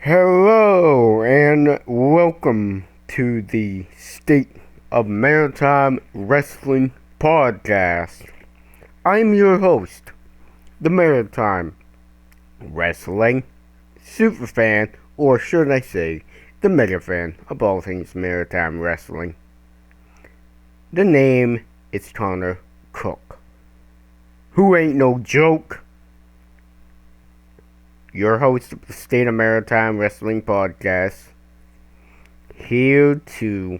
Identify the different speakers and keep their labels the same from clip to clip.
Speaker 1: Hello and welcome to the State of Maritime Wrestling Podcast. I'm your host, the Maritime Wrestling Superfan, or should I say, the mega fan of all things Maritime Wrestling. The name is Connor Cook, who ain't no joke. Your host of the State of Maritime Wrestling Podcast, here to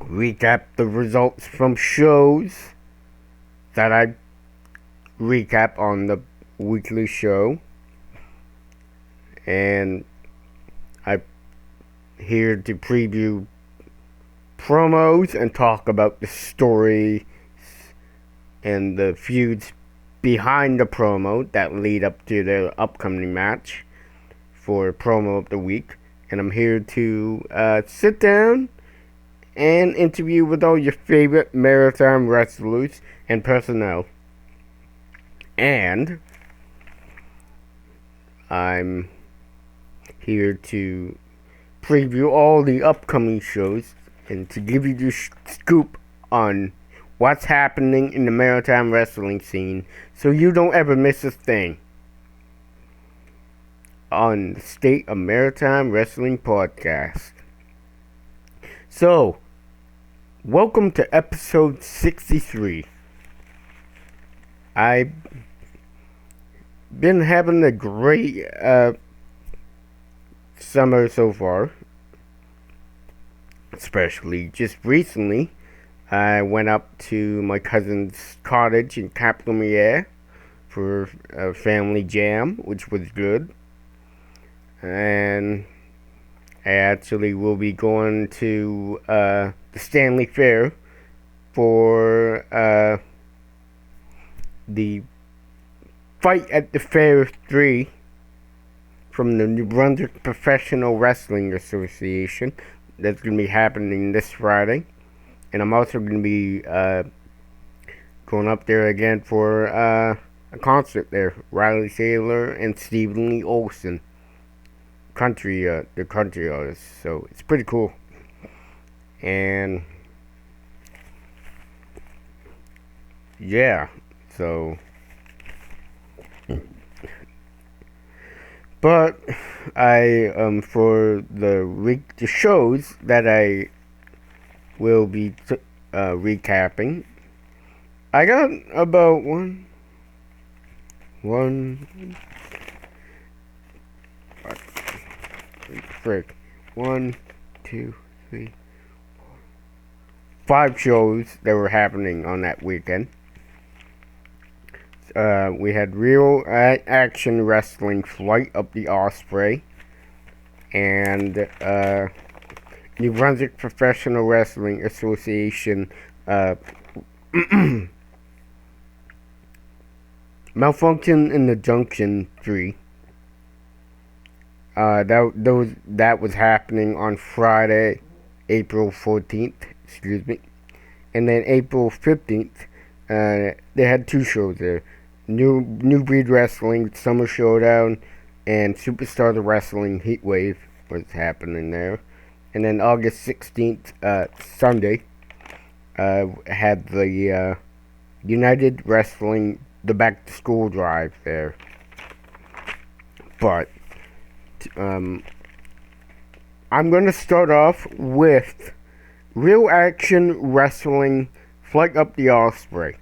Speaker 1: recap the results from shows that I recap on the weekly show, and I'm here to preview promos and talk about the story and the feuds behind the promo that lead up to the upcoming match for promo of the week. And I'm here to sit down and interview with all your favorite maritime wrestlers and personnel. And I'm here to preview all the upcoming shows and to give you the scoop on what's happening in the maritime wrestling scene so you don't ever miss a thing on the State of Maritime Wrestling Podcast. So, welcome to episode 63. I've been having a great summer so far, especially just recently. I went up to my cousin's cottage in Cap Lumiere for a family jam, which was good. And I actually will be going to the Stanley Fair for the Fight at the Fair 3 from the New Brunswick Professional Wrestling Association. That's going to be happening this Friday. And I'm also going to be going up there again for a concert there. Riley Saylor and Stephen Lee Olsen, the country artists. So it's pretty cool. And yeah, so. But I for the shows that I will be recapping. I got about one, 2, 3, 4, 5 shows that were happening on that weekend. We had Real Action Wrestling Flight of the Osprey and New Brunswick Professional Wrestling Association Malfunction in the Junction 3. That was happening on Friday, April 14th, and then April 15th, they had 2 shows there. New Breed Wrestling Summer Showdown and Superstar the Wrestling Heatwave was happening there. And then August 16th, Sunday, had the United Wrestling, the Back to School Drive there. But I'm going to start off with Real Action Wrestling Flight Up the Osprey.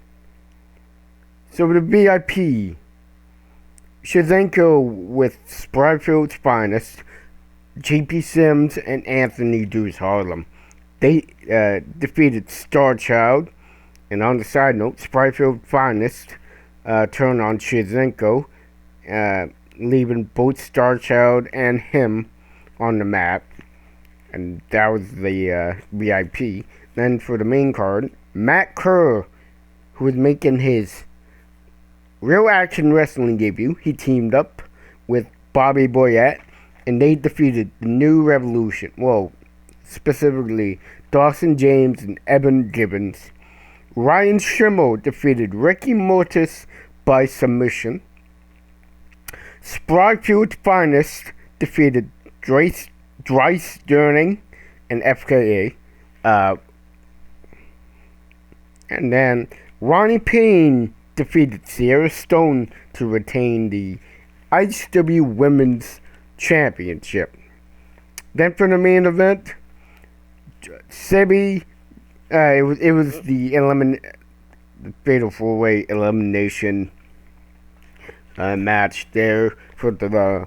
Speaker 1: So the VIP, Shazenko with Spryfield's Finest, JP Sims and Anthony Deuce Harlem. They defeated Starchild. And on the side note, Spryfield's Finest turned on Shazenko, leaving both Starchild and him on the map. And that was the VIP. Then for the main card, Matt Kerr, who was making his Real Action Wrestling debut, he teamed up with Bobby Boyette, and they defeated the New Revolution. Well, specifically Dawson James and Evan Gibbons. Ryan Schimmel defeated Ricky Mortis by submission. Spryfield's Finest defeated Dries Sterling and FKA. Uh, and then Ronnie Payne defeated Sierra Stone to retain the ICW Women's Championship. Then for the main event, Sebi, it was the Fatal 4-Way elimination match there for the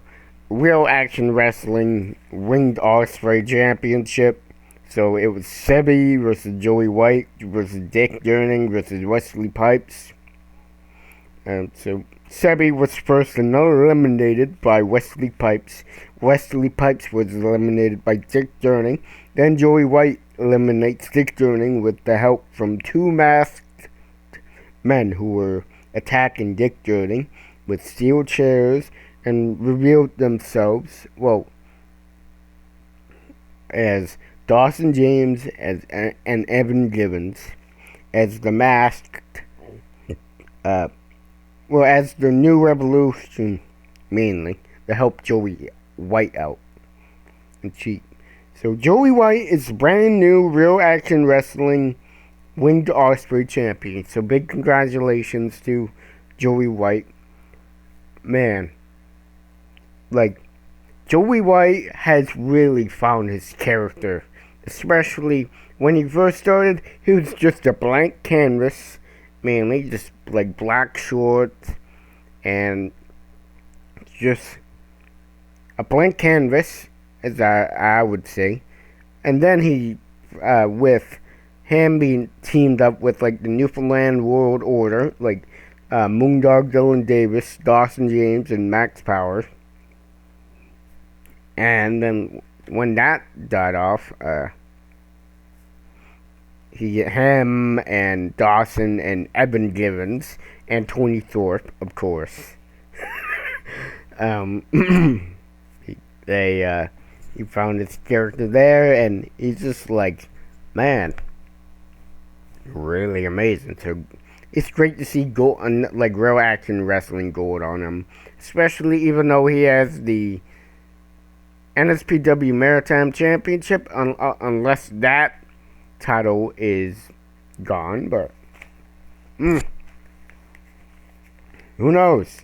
Speaker 1: Real Action Wrestling Winged Osprey Championship. So it was Sebi versus Joey White versus Dick Durning versus Wesley Pipes. And so Sebi was first and eliminated by Wesley Pipes. Wesley Pipes was eliminated by Dick Durning. Then Joey White eliminates Dick Durning with the help from two masked men who were attacking Dick Durning with steel chairs and revealed themselves, as Dawson James and Evan Givens as the masked, as the New Revolution, mainly, to help Joey White out and cheat. So Joey White is brand new Real Action Wrestling Winged Osprey champion. So big congratulations to Joey White. Man, Joey White has really found his character. Especially when he first started, he was just a blank canvas, mainly, just black shorts and just a blank canvas, as I would say. And then he, with him being teamed up with the Newfoundland World Order, Moondog Dylan Davis, Dawson James, and Max Power. And then when that died off, him and Dawson and Evan Givens and Tony Thorpe, of course. He found his character there, and he's just man, really amazing. So it's great to see Real Action Wrestling gold on him, especially even though he has the NSPW Maritime Championship, unless that title is gone, but who knows?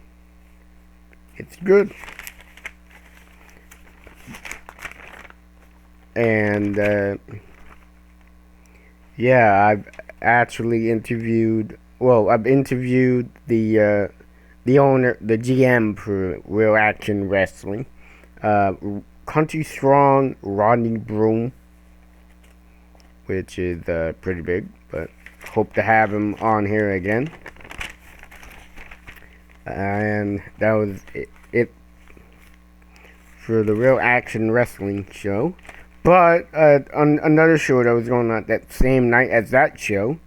Speaker 1: It's good. And I've actually interviewed. I've interviewed the owner, the GM for Real Action Wrestling, Country Strong Rodney Broom, which is pretty big, but hope to have him on here again. And that was it for the Real Action Wrestling show. But on another show that was going on that same night as that show,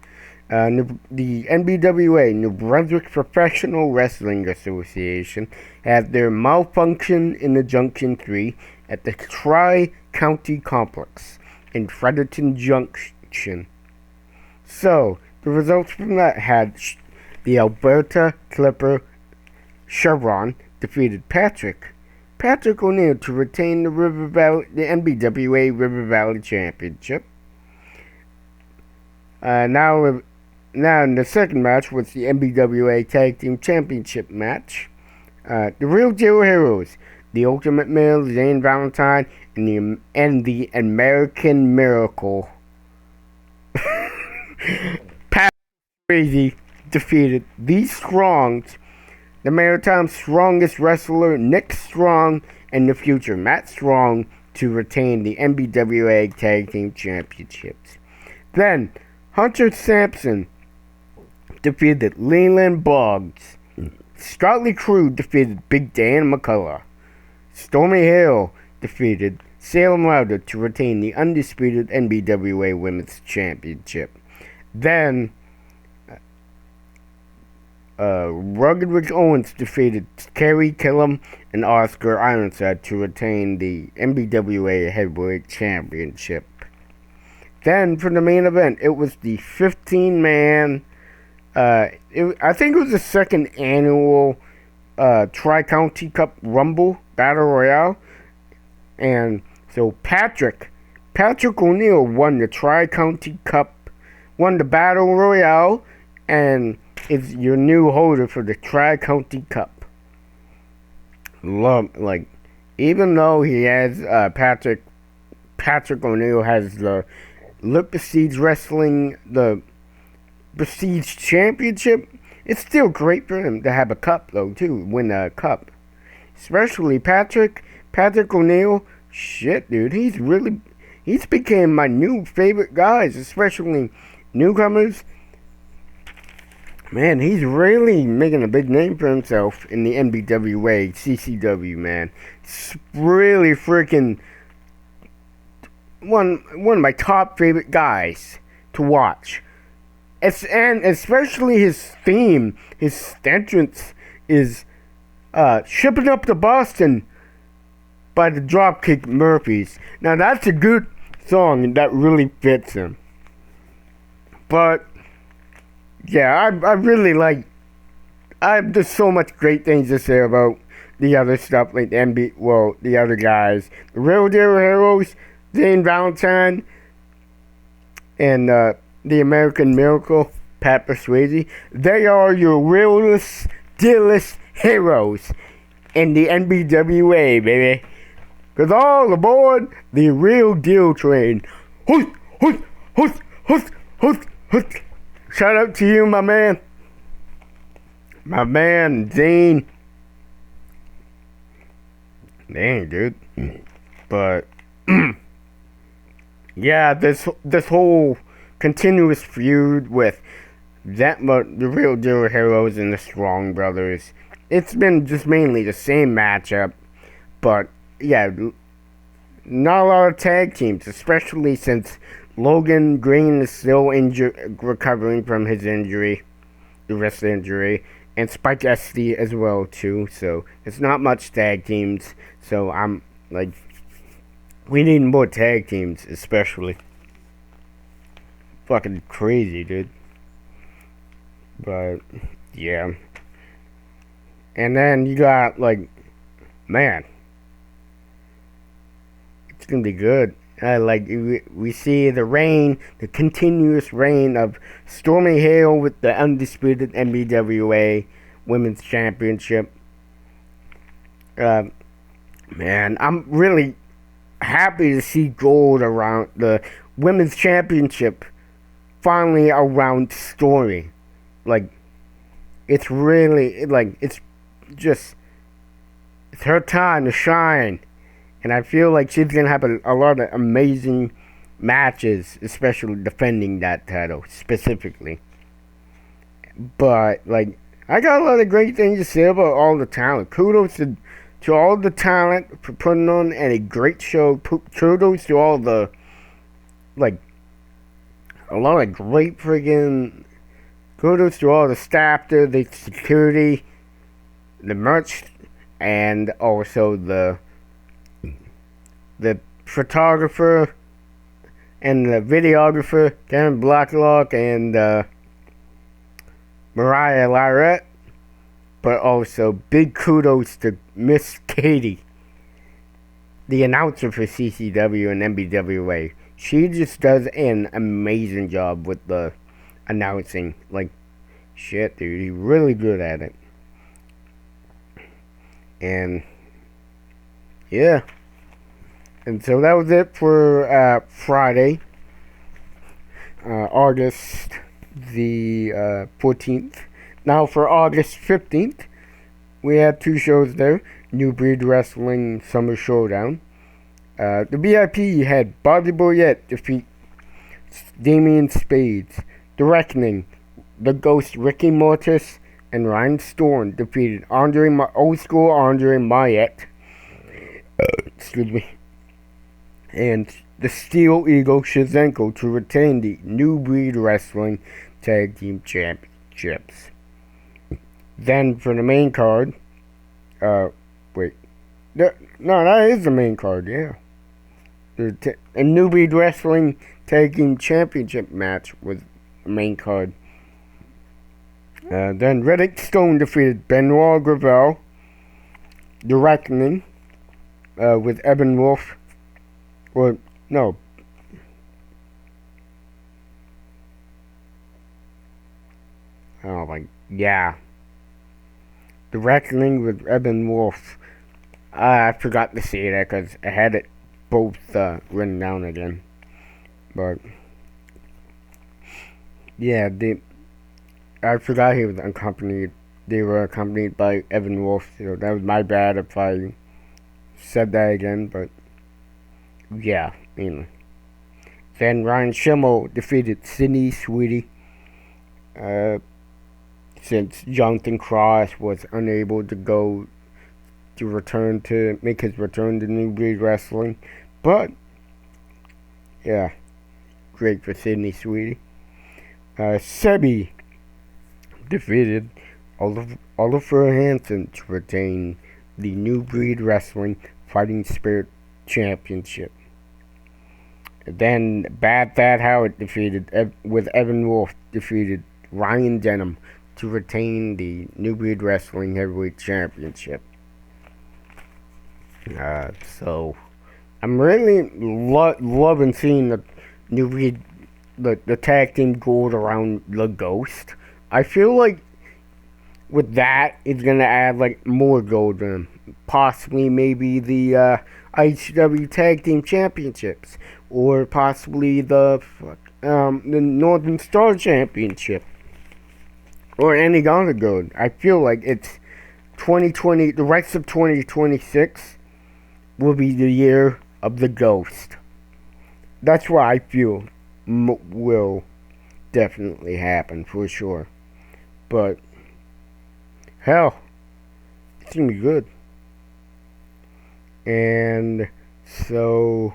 Speaker 1: the NBWA, New Brunswick Professional Wrestling Association, had their Malfunction in the Junction 3 at the Tri-County Complex in Fredericton Junction. So, the results from that had the Alberta Clipper Chevron defeated Patrick O'Neil to retain the NBWA River Valley Championship. Now in the second match was the NBWA Tag Team Championship match. The Real Deal Heroes, the Ultimate Male, Zane Valentine, and the American Miracle, Pat Crazy, defeated the Strongs, the Maritime's strongest wrestler, Nick Strong, and the future Matt Strong, to retain the NBWA Tag Team Championships. Then, Hunter Sampson defeated Leland Boggs. Scotty Crew defeated Big Dan McCullough. Stormy Hill defeated Salem Louder to retain the undisputed NBWA Women's Championship. Then, Rugged Rick Owens defeated Kerry Killam and Oscar Ironside to retain the NBWA Heavyweight Championship. Then, for the main event, it was the 15-man, I think it was the second annual Tri-County Cup Rumble Battle Royale. And so Patrick O'Neal won the Tri-County Cup, won the Battle Royale, and is your new holder for the Tri-County Cup. Even though he has Patrick O'Neal has the Prestige Wrestling, the Prestige Championship, it's still great for him to have a cup though too, win a cup. Especially Patrick O'Neal. Shit, dude, he's became my new favorite guys, especially newcomers. Man, he's really making a big name for himself in the NBWA, CCW, man. It's really freaking one of my top favorite guys to watch. And especially his theme, his entrance is Shipping Up to Boston by the Dropkick Murphys. Now that's a good song and that really fits him. But yeah, I really like. I have just so much great things to say about the other stuff, like the other guys, the Real Deal Heroes, Zane Valentine, and the American Miracle, Pat Swayze. They are your realest, dealest heroes in the NBWA, baby. Cause all aboard the Real Deal train. Hoot, hoot, hoot, hoot, hoot, hoot. Shout out to you, my man. My man, Zane. Dang, dude. But, yeah, this whole continuous feud with the Real Deal Heroes and the Strong Brothers, it's been just mainly the same matchup. But, yeah, not a lot of tag teams, especially since Logan Green is still recovering from his injury, the wrist injury, and Spike SD as well too. So it's not much tag teams. So I'm like, we need more tag teams, especially. Fucking crazy, dude. But yeah, and then you got man, it's gonna be good. We see the continuous reign of Stormy Hale with the undisputed NBWA Women's Championship. Man, I'm really happy to see gold around the Women's Championship finally around Stormy. It's really, it's her time to shine. And I feel like she's going to have a lot of amazing matches, especially defending that title, specifically. But, I got a lot of great things to say about all the talent. Kudos to all the talent for putting on a great show. Kudos to all the, a lot of great friggin'... Kudos to all the staff there, the security, the merch, and also the photographer and the videographer, Karen Blacklock and Mariah Lyrette. But also big kudos to Miss Katie, the announcer for CCW and NBWA. She just does an amazing job with the announcing. Shit, dude, he's really good at it. And yeah. And so that was it for Friday, August the 14th. Now for August 15th, we had two shows there. New Breed Wrestling Summer Showdown. The VIP had Bobby Boyette defeat Damian Spades. The Reckoning, The Ghost Ricky Mortis and Ryan Storm defeated old school Andre Mayette. Excuse me. And the Steel Eagle Shizenko to retain the New Breed Wrestling Tag Team Championships. Then for the main card, that is the main card, yeah. A New Breed Wrestling Tag Team Championship match was the main card. Then Reddick Stone defeated Benoit Gravel. The Reckoning with Evan Wolf, or no, oh my, yeah, the Reckoning with Evan Wolf. I forgot to say that because I had it both written down again. But yeah, I forgot he was accompanied. They were accompanied by Evan Wolf, so that was my bad if I said that again. But yeah, you know. Then Ryan Schimmel defeated Sidney Sweetie. Uh, since Jonathan Cross was unable to go to make his return to New Breed Wrestling, but yeah, great for Sidney Sweetie. Sebi defeated Oliver Hansen to retain the New Breed Wrestling Fighting Spirit Championship. And then Bad Thad Howard with Evan Wolf defeated Ryan Denham to retain the New Breed Wrestling Heavyweight Championship. So I'm really loving seeing the New Breed, the tag team gold around the Ghost. I feel like with that, it's gonna add like more gold in them. Possibly maybe the ICW Tag Team Championships, or possibly the Northern Star Championship, or any other gold. I feel like it's 2020. The rest of 2026 will be the year of the Ghost. That's what I feel will definitely happen for sure. But hell, it's gonna be good. And so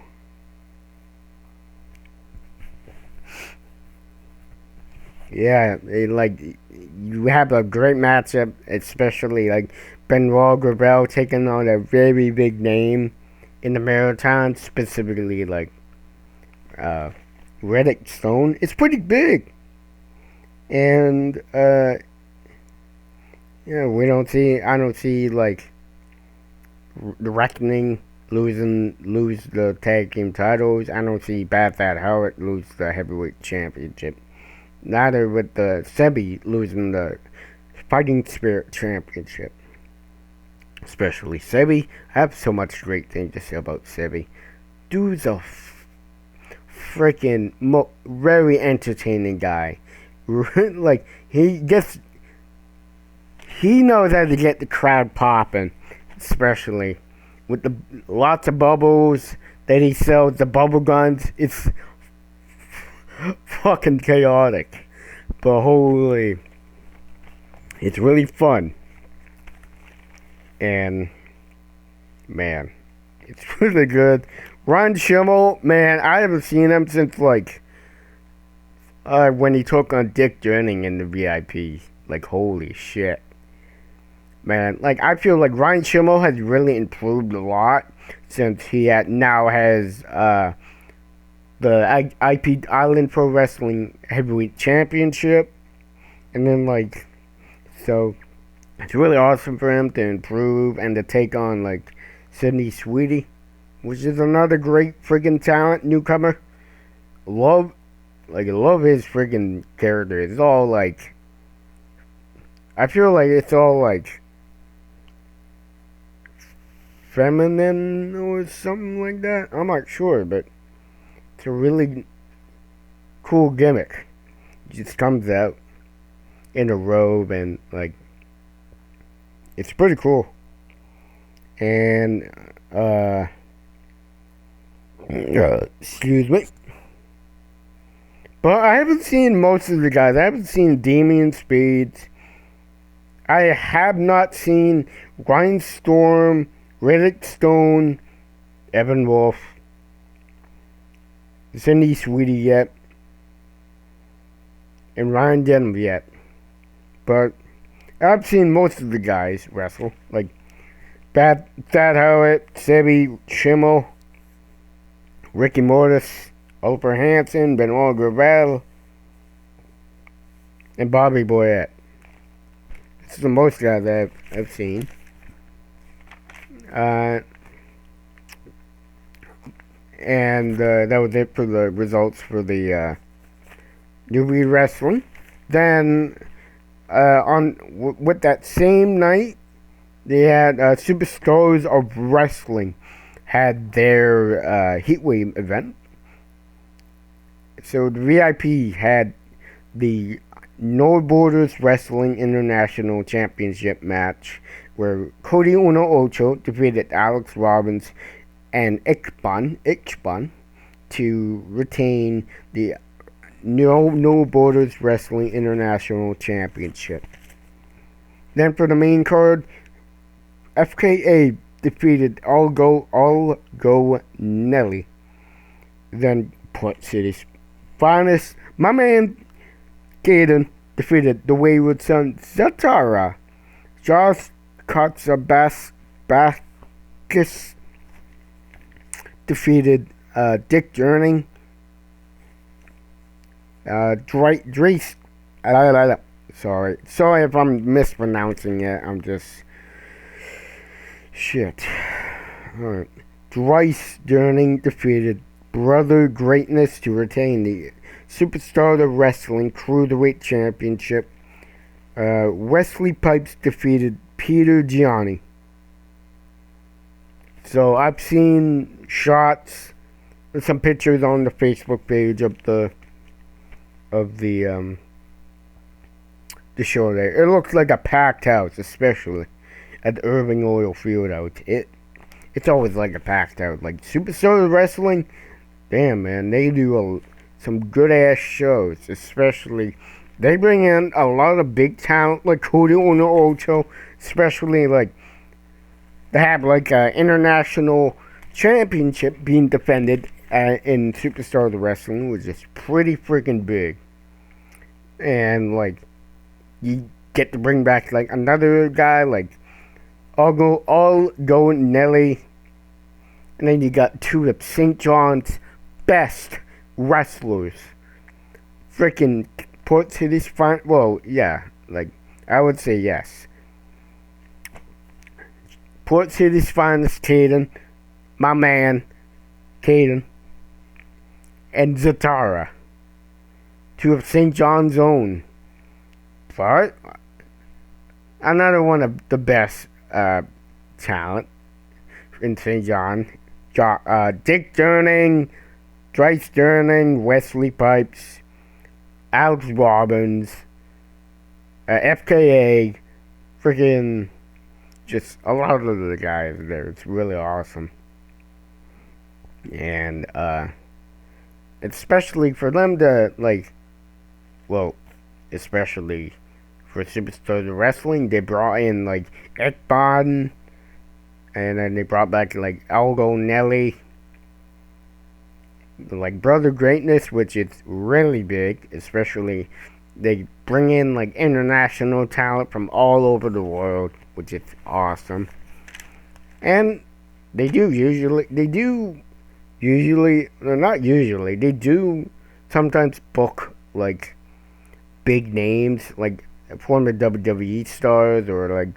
Speaker 1: yeah, you have a great matchup, especially like Benoit Gravel taking on a very big name in the Maritime, specifically like Reddick Stone. It's pretty big, and yeah, I don't see like the Reckoning lose the tag team titles. I don't see Bad Fat Howard lose the heavyweight championship. Neither with the Sebi losing the Fighting Spirit Championship. Especially Sebi. I have so much great things to say about Sebi. Dude's a freaking very entertaining guy. Like, he knows how to get the crowd popping. Especially with the lots of bubbles that he sells, the bubble guns. It's fucking chaotic, but holy, it's really fun. And man, it's really good. Ron Schimmel, man, I haven't seen him since like when he took on Dick Jennings in the VIP. Like, holy shit, man. Like, I feel like Ryan Schimmel has really improved a lot since he now has the IP Island Pro Wrestling Heavyweight Championship. And then, like, so it's really awesome for him to improve and to take on, like, Sidney Sweetie, which is another great friggin' talent, newcomer. I love his friggin' character. It's all, like, I feel like it's all, like, feminine or something like that. I'm not sure, but it's a really cool gimmick. It just comes out in a robe and like it's pretty cool. And excuse me. But I haven't seen most of the guys. I haven't seen Damian Speeds. I have not seen Ryan Storm, Reddick Stone, Evan Wolf, Cindy Sweetie yet, and Ryan Denham yet. But I've seen most of the guys wrestle, like Thad Howard, Sebi Schimmel, Ricky Mortis, Oliver Hansen, Benoit Gravel, and Bobby Boyette. This is the most guys I've seen. And that was it for the results for the newbie wrestling. Then with that same night, they had Superstars of Wrestling had their Heatwave event. So the VIP had the No Borders Wrestling International Championship match where Cody Uno Ocho defeated Alex Robbins and Ichban to retain the No Borders Wrestling International Championship. Then for the main card, FKA defeated All Go Nelly. Then Port City's finest, my man Gaten defeated the Wayward Son Zatara. Josh Katsabakis defeated Dick Jerning. Drace. Sorry if I'm mispronouncing it. I'm just shit. Alright. Dries Jerning defeated Brother Greatness to retain the Superstar of Wrestling Cruiserweight Championship. Wesley Pipes defeated Peter Gianni. So I've seen shots and some pictures on the Facebook page of the show there. It looks like a packed house, especially at the Irving Oil Fieldhouse. It's always like a packed house. Like Superstar Wrestling, damn man, they do some good ass shows. Especially they bring in a lot of big talent like Cody Uno Ocho, especially like they have like an international championship being defended in Superstar Wrestling, which is pretty freaking big. And like you get to bring back like another guy like All Go Nelly, and then you got two of St. John's best wrestlers. Freaking Port City's fine. Well, yeah, like I would say yes. Port City's finest, Caden, my man, Caden, and Zatara, two of St. John's own. But another one of the best talent in St. John. Dick Durning, Dries Durning, Wesley Pipes, Alex Robbins, FKA, freaking just a lot of the guys there. It's really awesome. And especially for them to like, well, especially for Superstars Wrestling, they brought in like Ekbon, and then they brought back like Algo Nelly, like Brother Greatness, which is really big. Especially they bring in like international talent from all over the world, which is awesome. And they do sometimes book like big names, like former WWE stars or like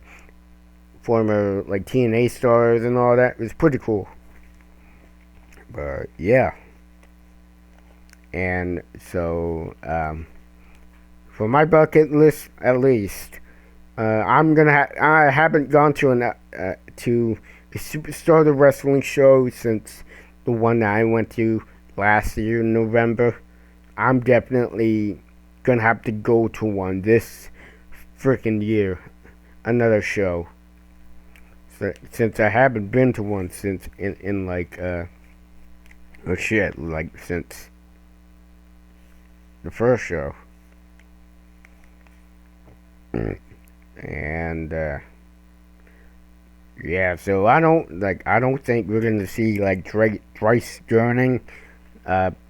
Speaker 1: former like TNA stars and all that. It's pretty cool. But yeah. And so for my bucket list at least, I haven't gone to a Superstar Wrestling show since the one that I went to last year in November. I'm definitely gonna have to go to one this freaking year, another show. So, since I haven't been to one since in like since the first show. And yeah, so I don't think we're gonna see like Dries Durning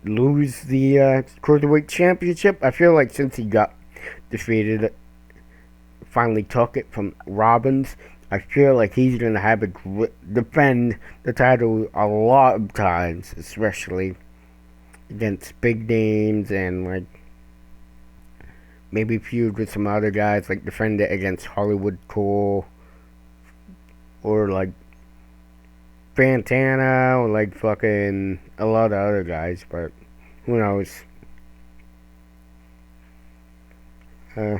Speaker 1: lose the Cruiserweight Championship. I feel like since he got defeated, finally took it from Robbins, I feel like he's gonna have to defend the title a lot of times, especially against big names, and like maybe feud with some other guys, like defend it against Hollywood Cole, or like Fantana or like fucking a lot of other guys, but who knows? Uh,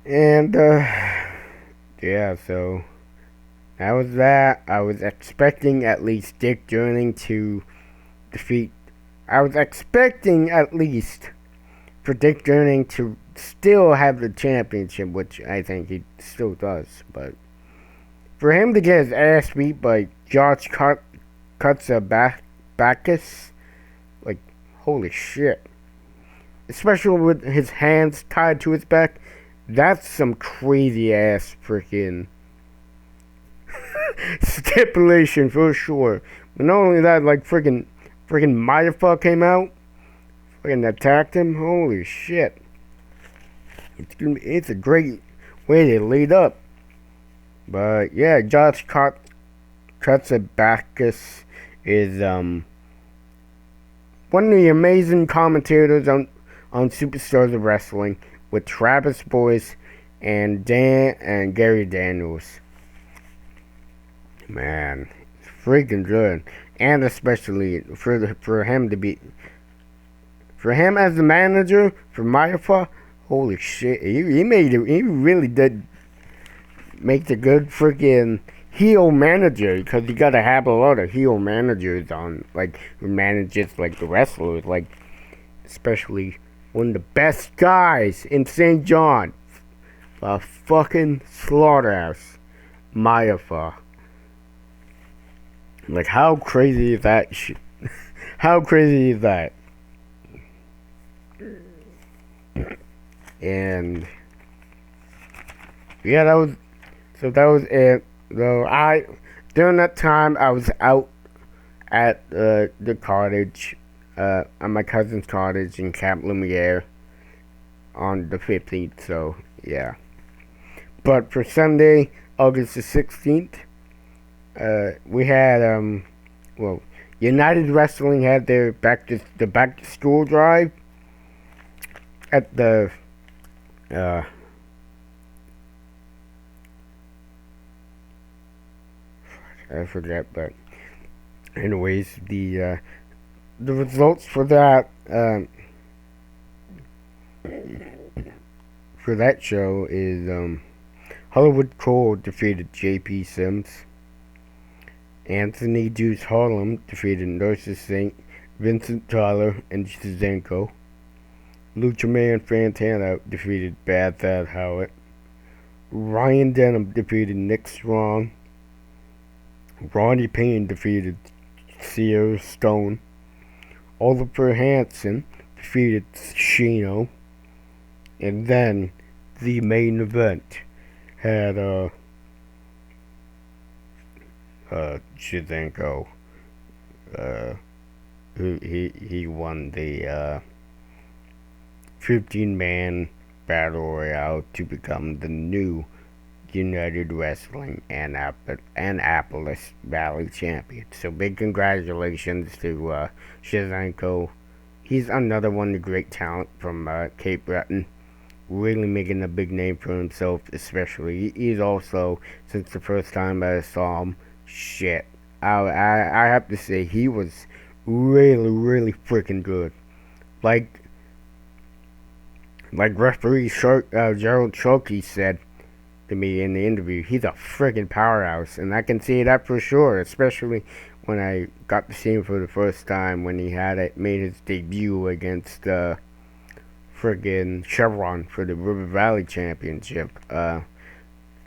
Speaker 1: and yeah, so that was that. I was expecting at least Dick Durning to defeat. I was expecting at least for Dick Durning to still have the championship, which I think he still does. But for him to get his ass beat by Josh Backus, like, holy shit. Especially with his hands tied to his back, that's some crazy ass freaking stipulation for sure. But not only that, like freaking Mayafa came out, freaking attacked him. Holy shit! It's a great way to lead up. But yeah, Josh Katsabakis is one of the amazing commentators on Superstars of Wrestling with Travis Boyce and Gary Daniels. Man, it's freaking good, and especially for him as the manager for Mayafa. Holy shit, he really did make the good freaking heel manager, because you gotta have a lot of heel managers on, like, who manages like the wrestlers, like especially one of the best guys in St. John, a fucking slaughterhouse, Mayafa. Like, how crazy is that shit? How crazy is that? And yeah, that was it. Though during that time I was out at the cottage, at my cousin's cottage in Cap Lumiere on the 15th. So yeah. But for Sunday, August the 16th, we had United Wrestling had their back to school drive at the I forget, but anyways, the results for that show is Hollywood Cole defeated J.P. Sims. Anthony Deuce Harlem defeated Nurses St. Vincent Tyler and Zenko. Lucha Man Fantana defeated Bad Thad Howard. Ryan Denham defeated Nick Strong. Ronnie Payne defeated Sierra Stone. Oliver Hansen defeated Shino. And then the main event had Shizenko. He won the 15-man battle royale to become the new United Wrestling Annapolis Valley champion. So big congratulations to Shizenko. He's another one of the great talent from Cape Breton. Really making a big name for himself, especially. He's also, since the first time I saw him, shit. I have to say, he was really, really freaking good. Like referee Gerald Sharkey said to me in the interview, he's a freaking powerhouse, and I can see that for sure, especially when I got to see him for the first time when he made his debut against friggin' Chevron for the River Valley Championship. And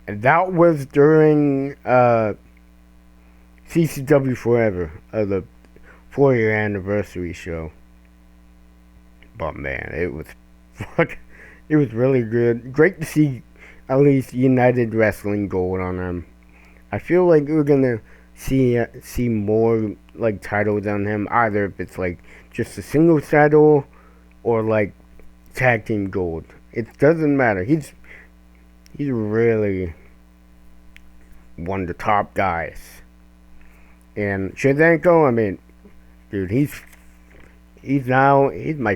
Speaker 1: that was during CCW Forever, the 4-year anniversary show. But man, it was really good. Great to see at least United Wrestling Gold on him. I feel like we're gonna see more like titles on him, either if it's like just a single title or like tag team gold. It doesn't matter. He's really one of the top guys. And Shizenko, I mean, dude, he's my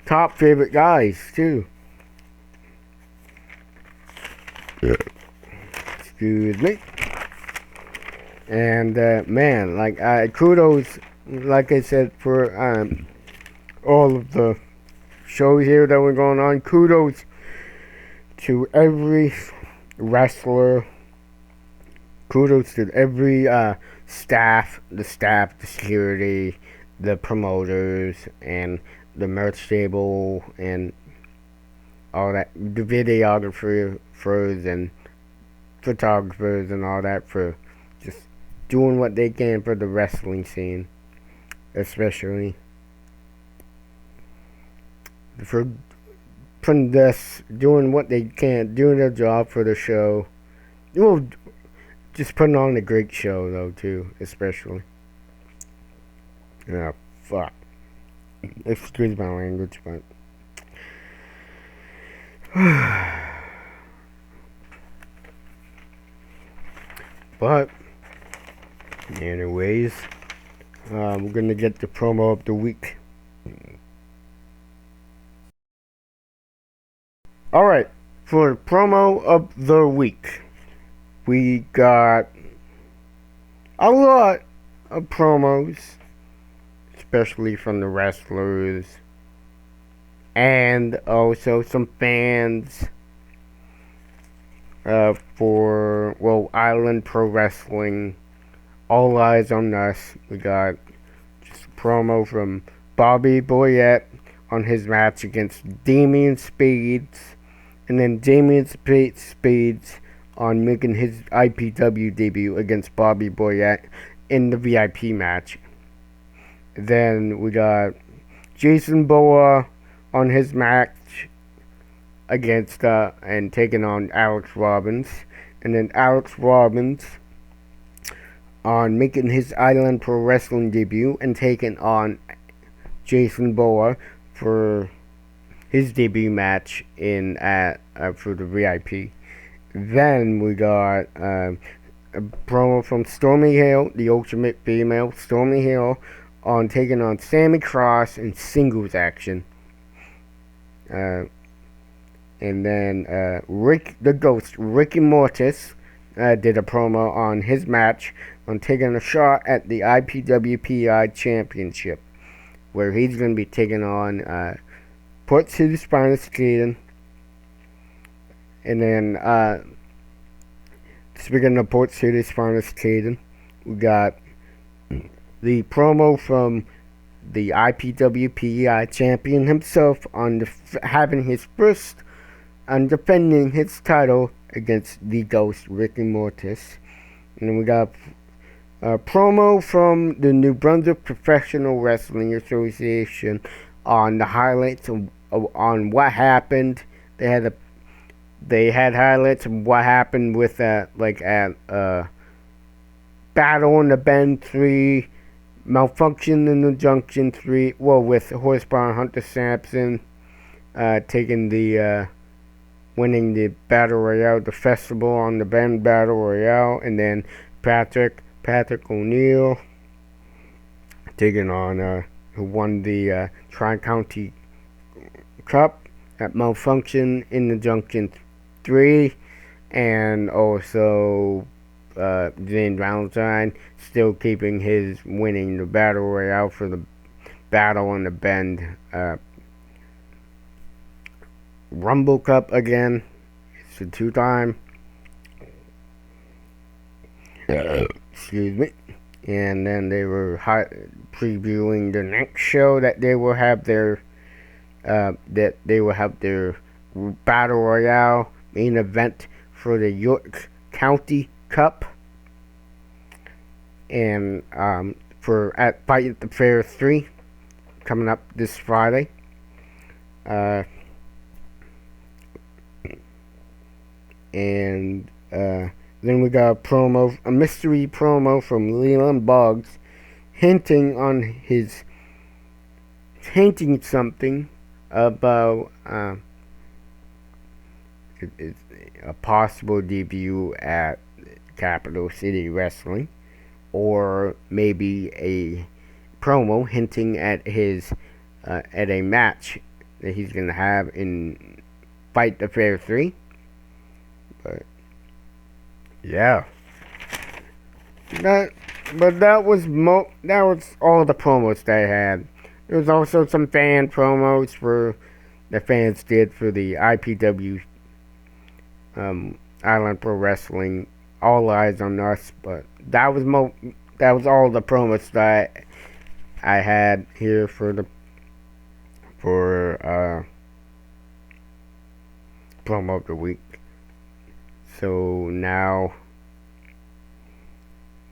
Speaker 1: top favorite guys too. Excuse me. And man, kudos, like I said, for all of the shows here that were going on. Kudos to every wrestler. Kudos to every staff, the security, the promoters, and the merch table, and all that, the videographers and photographers and all that, for just doing what they can for the wrestling scene, especially for putting this, doing what they can, doing their job for the show. Well, just putting on a great show though too, especially. Yeah, fuck. Excuse my language, but but anyways, we're gonna get the promo of the week. All right, for promo of the week, we got a lot of promos, especially from the wrestlers and also some fans for, well, Island Pro Wrestling. All Eyes on Us. We got just a promo from Bobby Boyette on his match against Damian Spades, and then Damian Spades on making his IPW debut against Bobby Boyette in the VIP match. Then we got Jason Boa on his match against and taking on Alex Robbins, and then Alex Robbins on making his Island Pro Wrestling debut and taking on Jason Boa for his debut match in for the VIP. Then we got a promo from Stormy Hill, the Ultimate Female, Stormy Hill, on taking on Sammy Cross in singles action. And then Rick the Ghost, Ricky Mortis, did a promo on his match on taking a shot at the IPWPI Championship, where he's going to be taking on Port City Spineless Caden. And then, speaking of Port City Spineless Caden, we got the promo from the IPWPI champion himself on having his first and defending his title against the Ghost, Ricky Mortis. And then we got a promo from the New Brunswick Professional Wrestling Association on the highlights on what happened. They had highlights of what happened with Battle in the Bend 3, Malfunction in the Junction 3, well, with Horsepower Hunter Sampson taking the winning the Battle Royale, the Festival on the Bend Battle Royale, and then Patrick O'Neal taking on who won the Tri-County Cup at Malfunction in the Junction 3, and also Zane Valentine still keeping his winning the Battle Royale for the Battle in the Bend Rumble Cup again. It's a 2-time. Excuse me. And then they were previewing the next show that they will have their Battle Royale main event for the York County Cup, and for at Fight at the Fair 3 coming up this Friday. And then we got a mystery promo from Leland Boggs, hinting something about a possible debut at Capital City Wrestling, or maybe a promo hinting at his at a match that he's gonna have in Fight the Fair 3. But yeah, That, but that was all the promos they had. There was also some fan promos for the fans did for the IPW Island Pro Wrestling. All Eyes on Us, but that was all the promos that I had here for the for promo of the week. So now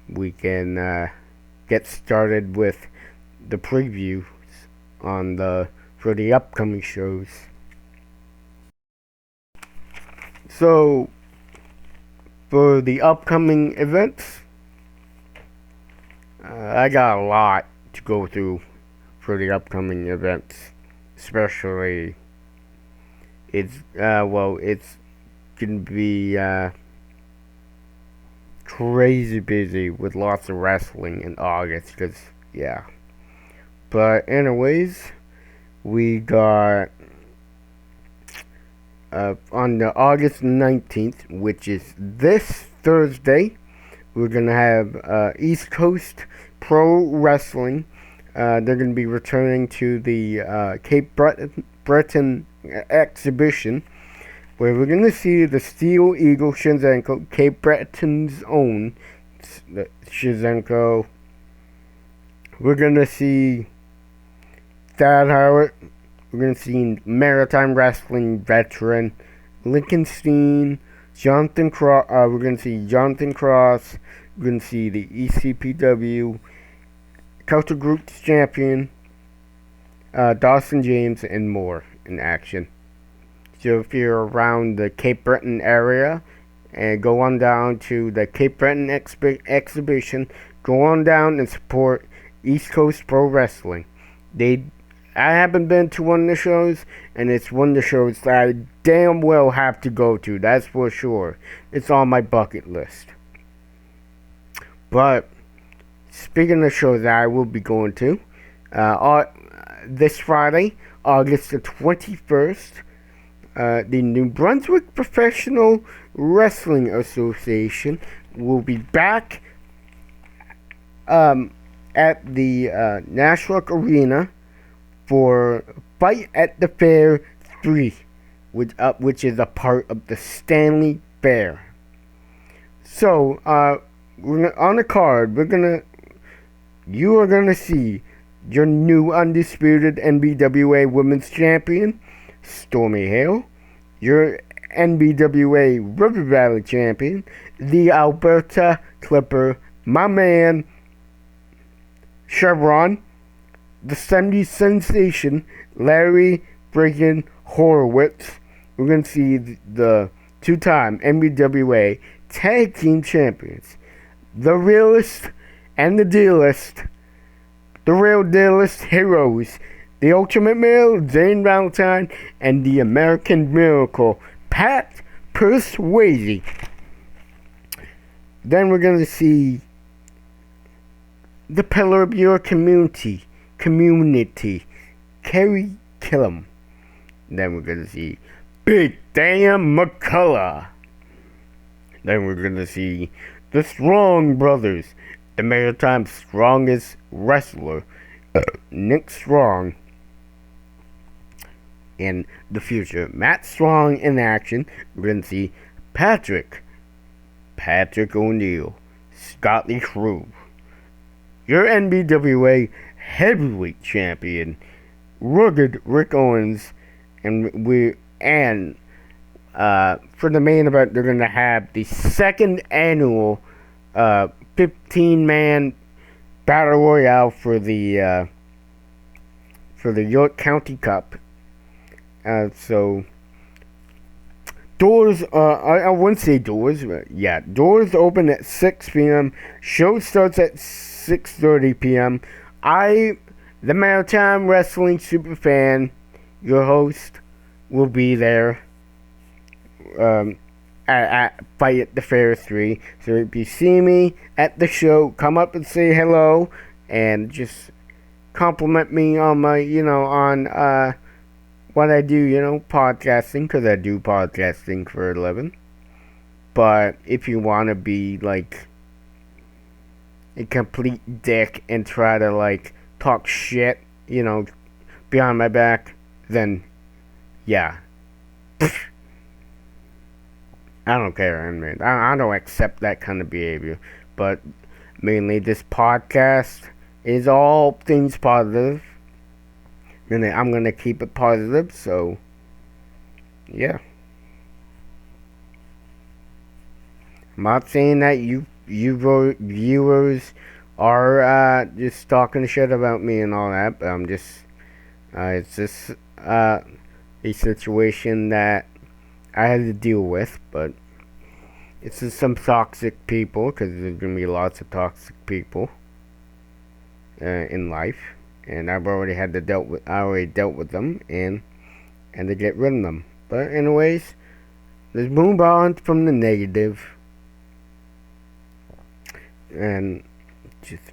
Speaker 1: we can get started with the previews on the for the upcoming shows. So for the upcoming events, I got a lot to go through for the upcoming events, especially it's gonna be crazy busy with lots of wrestling in August, cause yeah. But anyways, we got on the August 19th, which is this Thursday, we're gonna have East Coast Pro Wrestling. They're gonna be returning to the Cape Breton exhibition, where we're gonna see the Steel Eagle Shizenko, Cape Breton's own Shizenko. We're gonna see Thad Howard. We're gonna see Maritime Wrestling veteran Lincolnstein, Jonathan Cross. We're gonna see Jonathan Cross. We're gonna see the ECPW Culture Group's champion Dawson James, and more in action. So if you're around the Cape Breton area, and go on down to the Cape Breton exhibition, go on down and support East Coast Pro Wrestling. I haven't been to one of the shows, and it's one of the shows that I damn well have to go to. That's for sure. It's on my bucket list. But speaking of shows that I will be going to, this Friday, August the 21st, the New Brunswick Professional Wrestling Association will be back at the Nashwauk Arena for Fight at the Fair 3, which is a part of the Stanley Fair. So, on the card, you are gonna see your new undisputed NBWA Women's Champion, Stormy Hale, your NBWA River Valley Champion, the Alberta Clipper, my man Chevron, the 70s sensation, Larry friggin' Horowitz. We're going to see the two-time NBWA Tag Team Champions, the Realist and the Dealist, the Real Dealist Heroes, the Ultimate Male, Zane Valentine, and the American Miracle, Pat Persuasi. Then we're going to see the pillar of your community, Kerry Killam. Then we're gonna see Big Dan McCullough. Then we're gonna see the Strong Brothers, the Maritime's strongest wrestler, Nick Strong. In the future, Matt Strong in action. We're gonna see Patrick O'Neil, Scotty Crew, your NBWA Heavyweight Champion, Rugged Rick Owens, and for the main event, they're gonna have the second annual 15-man battle royale for the York County Cup. So doors, I wouldn't say doors, but yeah, doors open at 6 p.m. Show starts at 6:30 p.m. The Maritime Wrestling Superfan, your host, will be there at Fight at the Fair 3. So if you see me at the show, come up and say hello and just compliment me on my, on what I do, podcasting, because I do podcasting for a living. But if you want to be like a complete dick and try to like talk shit, behind my back, then yeah, I don't care. I mean, I don't accept that kind of behavior. But mainly, this podcast is all things positive, and I'm gonna keep it positive. So yeah, I'm not saying that you viewers are just talking shit about me and all that. But I'm just it's just a situation that I had to deal with, but it's just some toxic people because there's gonna be lots of toxic people in life, and I already dealt with them, and to get rid of them. But anyways, let's move on from the negative and just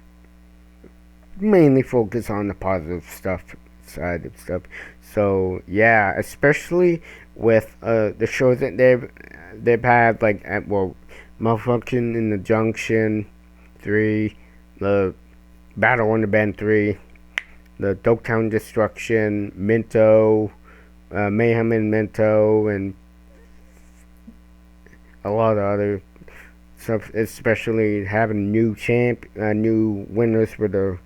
Speaker 1: mainly focus on the positive stuff side of stuff. So yeah, especially with the shows that they've had like Malfunction in the Junction 3, the Battle on the Bend 3, the Doketown Destruction, Minto, Mayhem and Minto, and a lot of other stuff. Especially having new winners for the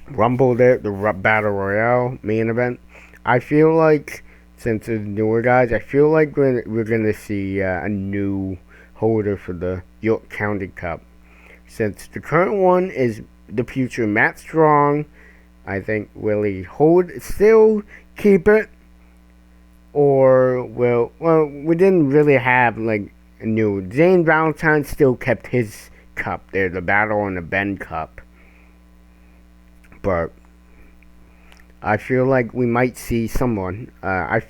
Speaker 1: Rumble there, the Battle Royale main event. I feel like since it's newer guys, I feel like we're gonna see a new holder for the York County Cup. Since the current one is the future Matt Strong, I think will he still keep it, or we didn't really have like a new. Zane Valentine still kept his cup there, the Battle on the Bend Cup, but I feel like we might see someone. I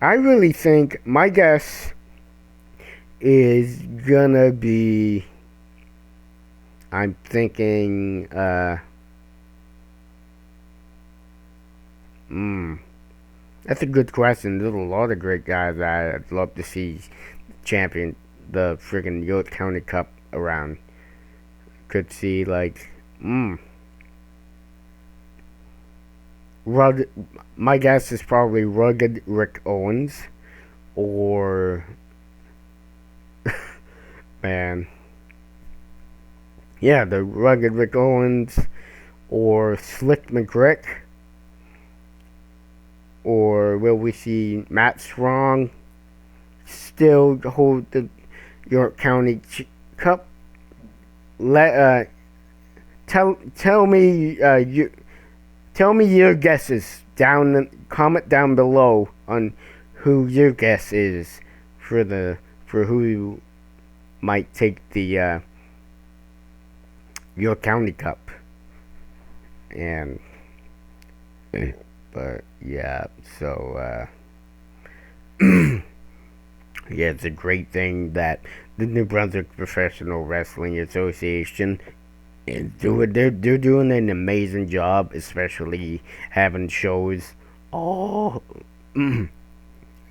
Speaker 1: really think my guess is gonna be. I'm thinking. That's a good question. There's a lot of great guys I'd love to see champion the friggin' York County Cup around. Could see like, rugged. My guess is probably rugged Rick Owens, or man, yeah, the rugged Rick Owens, or Slick McRick, or will we see Matt Strong still hold the York County Cup? Let tell me tell me your guesses comment down below on who your guess is for who might take the York County Cup. And but yeah, so yeah, it's a great thing that the New Brunswick Professional Wrestling Association they're doing an amazing job, especially having shows. Oh,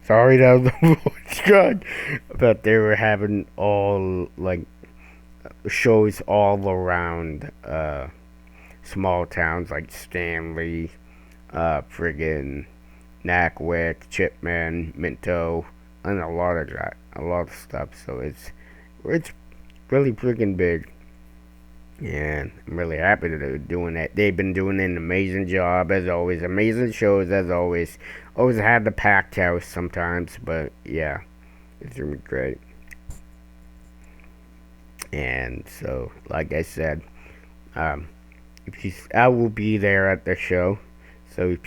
Speaker 1: sorry, that was the voice God, but they were having all like shows all around small towns like Stanley, friggin' Nackwick, Chipman, Minto, and a lot of stuff. So it's really friggin' big. And I'm really happy that they're doing that. They've been doing an amazing job as always. Amazing shows as always. Always had the packed house sometimes, but yeah, it's really great. And so, like I said, um, I will be there at the show. So if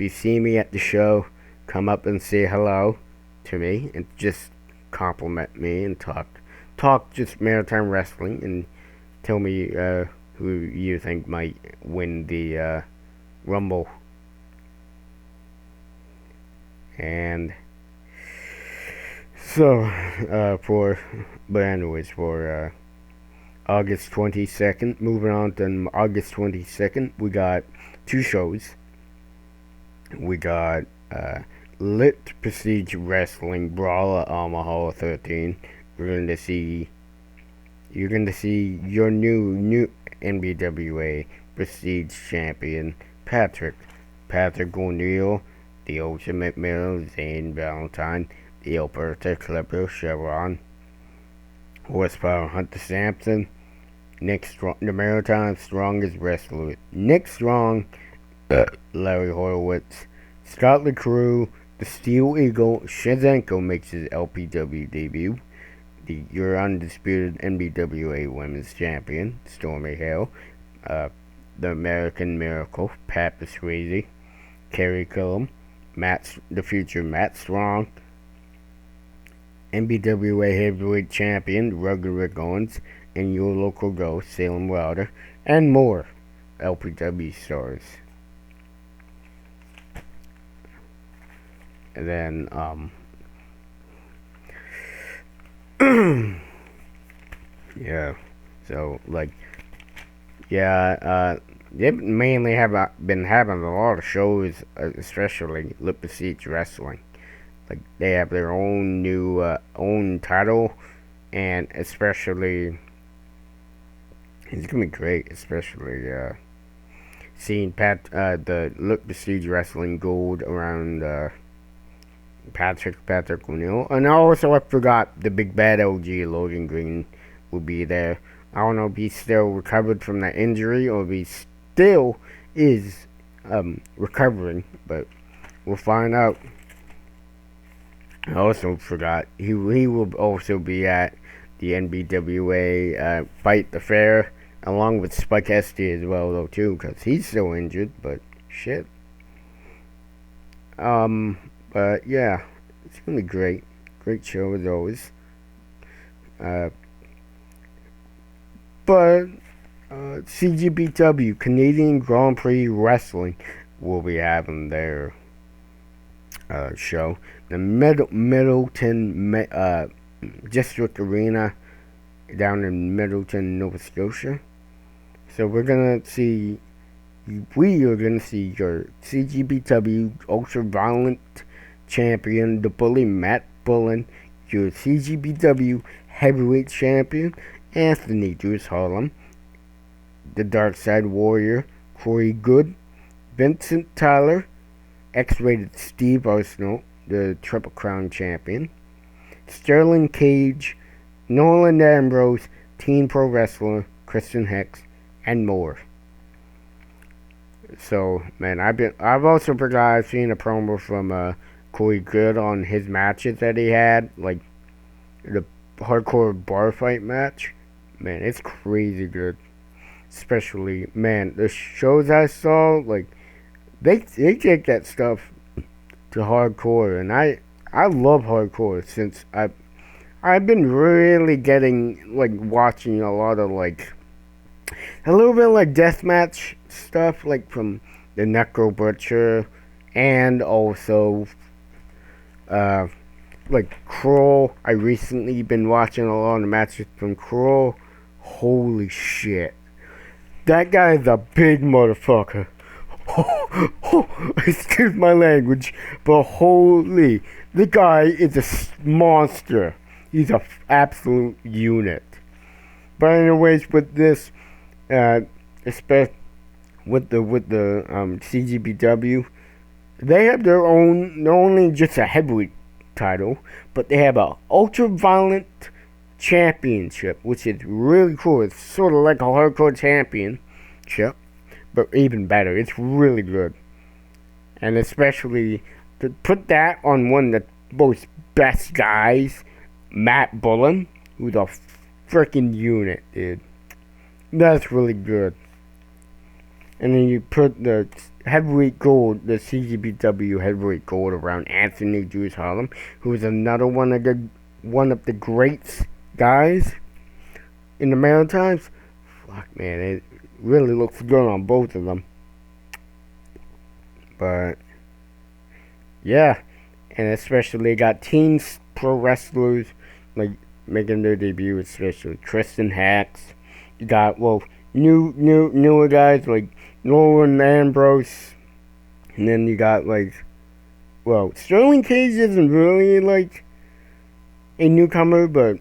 Speaker 1: you see me at the show, come up and say hello to me and just compliment me and talk just maritime wrestling and tell me who you think might win the Rumble. And so, but anyways, for August 22nd, moving on to August 22nd, we got two shows. We got Lit Prestige Wrestling Brawler Omaha 13. We're going to see You're gonna see your new NBWA Prestige Champion Patrick O'Neal, the Ultimate Male Zane Valentine, the Alberta Clipper Chevron, Horsepower Hunter Sampson, the Maritime Strongest Wrestler Nick Strong, Larry Horowitz, Scott LaCrue, the Steel Eagle Shizenko makes his LPW debut. Your undisputed NBWA Women's Champion, Stormy Hale, the American Miracle, Pat Swayze, Kerry Cullum, the future Matt Strong, NBWA Heavyweight Champion, Rugged Rick Owens, and your local ghost, Salem Wilder, and more LPW stars. And then, yeah, so, like, yeah, they mainly have been having a lot of shows, especially Lip Siege Wrestling. Like, they have their own new, own title, and especially, it's gonna be great, especially, seeing the Lip Siege Wrestling Gold around, Patrick O'Neal. And also, I forgot the big bad LG Logan Green will be there. I don't know if he's still recovered from that injury or if he still is recovering, but we'll find out. I also forgot he will also be at the NBWA Fight the Fair along with Spike Esty as well, though, too, because he's still injured, but shit. But yeah, it's gonna be great. Great show as always. But CGBW, Canadian Grand Prix Wrestling, will be having their show. The Middleton District Arena down in Middleton, Nova Scotia. So we are gonna see your CGBW Ultra Violent Champion, the Bully Matt Bullen, your CGBW Heavyweight Champion, Anthony Deuce Harlem, the Dark Side Warrior, Corey Good, Vincent Tyler, X-Rated Steve Arsenal, the Triple Crown Champion, Sterling Cage, Nolan Ambrose, Teen Pro Wrestler, Christian Hex, and more. So, man, I've also forgot I've seen a promo from Corey Good on his matches that he had, like the hardcore bar fight match. Man, it's crazy good. Especially, man, the shows I saw, like, they take that stuff to hardcore, and I love hardcore since I've been really getting, like, watching a lot of, like, a little bit like deathmatch stuff, like from the Necro Butcher, and also like Kroll. I recently been watching a lot of matches from Kroll. Holy shit, that guy is a big motherfucker. Excuse my language, but holy, the guy is a monster. He's a absolute unit. But anyways, with this, especially with the CGBW, they have their own, not only just a heavyweight title, but they have a ultra-violent championship, which is really cool. It's sort of like a hardcore championship, but even better. It's really good. And especially to put that on one of the most best guys, Matt Bullen, who's a freaking unit, dude. That's really good. And then you put the heavyweight gold, the CGBW heavyweight gold around Anthony Deuce Harlem, who is another one of the greats guys in the Maritimes. Fuck, man, it really looks good on both of them. But yeah, and especially got teen pro wrestlers like making their debut, especially Kristen Hacks. You got newer guys like Nolan Ambrose, and then you got like, Sterling Cage isn't really like a newcomer, but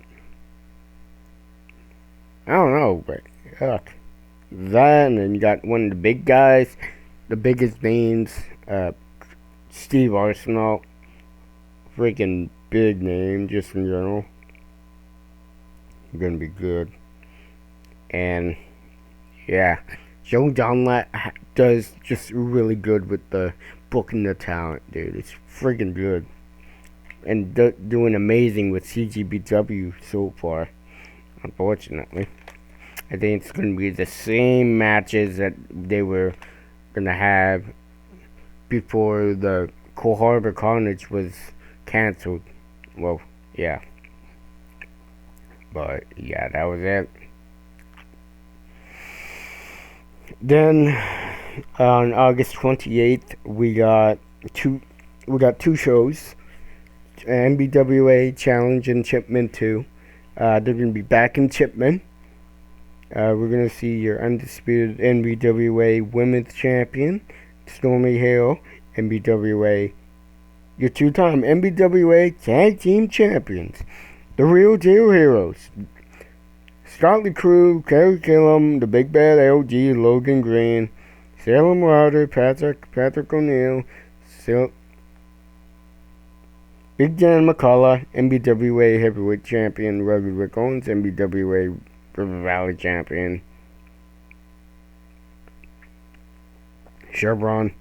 Speaker 1: I don't know, but yuck. That, and then you got one of the big guys, the biggest names, Steve Arsenal. Freaking big name, just in general. Gonna be good. And yeah, Joe Dunlap does just really good with the booking the talent, dude. It's freaking good. And doing amazing with CGBW so far, unfortunately. I think it's going to be the same matches that they were going to have before the Cole Harbor Carnage was canceled. Well, yeah. But, yeah, that was it. Then, on August 28th, we got two shows. NBWA Challenge and Chipman 2. They're going to be back in Chipman. We're going to see your undisputed NBWA Women's Champion, Stormy Hill, NBWA, your two-time NBWA Tag Team Champions, the Real Deal Heroes, Starley Crew, Kerry Killam, the Big Bad LG, Logan Green, Salem Wilder, Patrick O'Neal, Big Dan McCullough, NBWA Heavyweight Champion, Rugged Rick Owens, NBWA River Valley Champion, Chevron.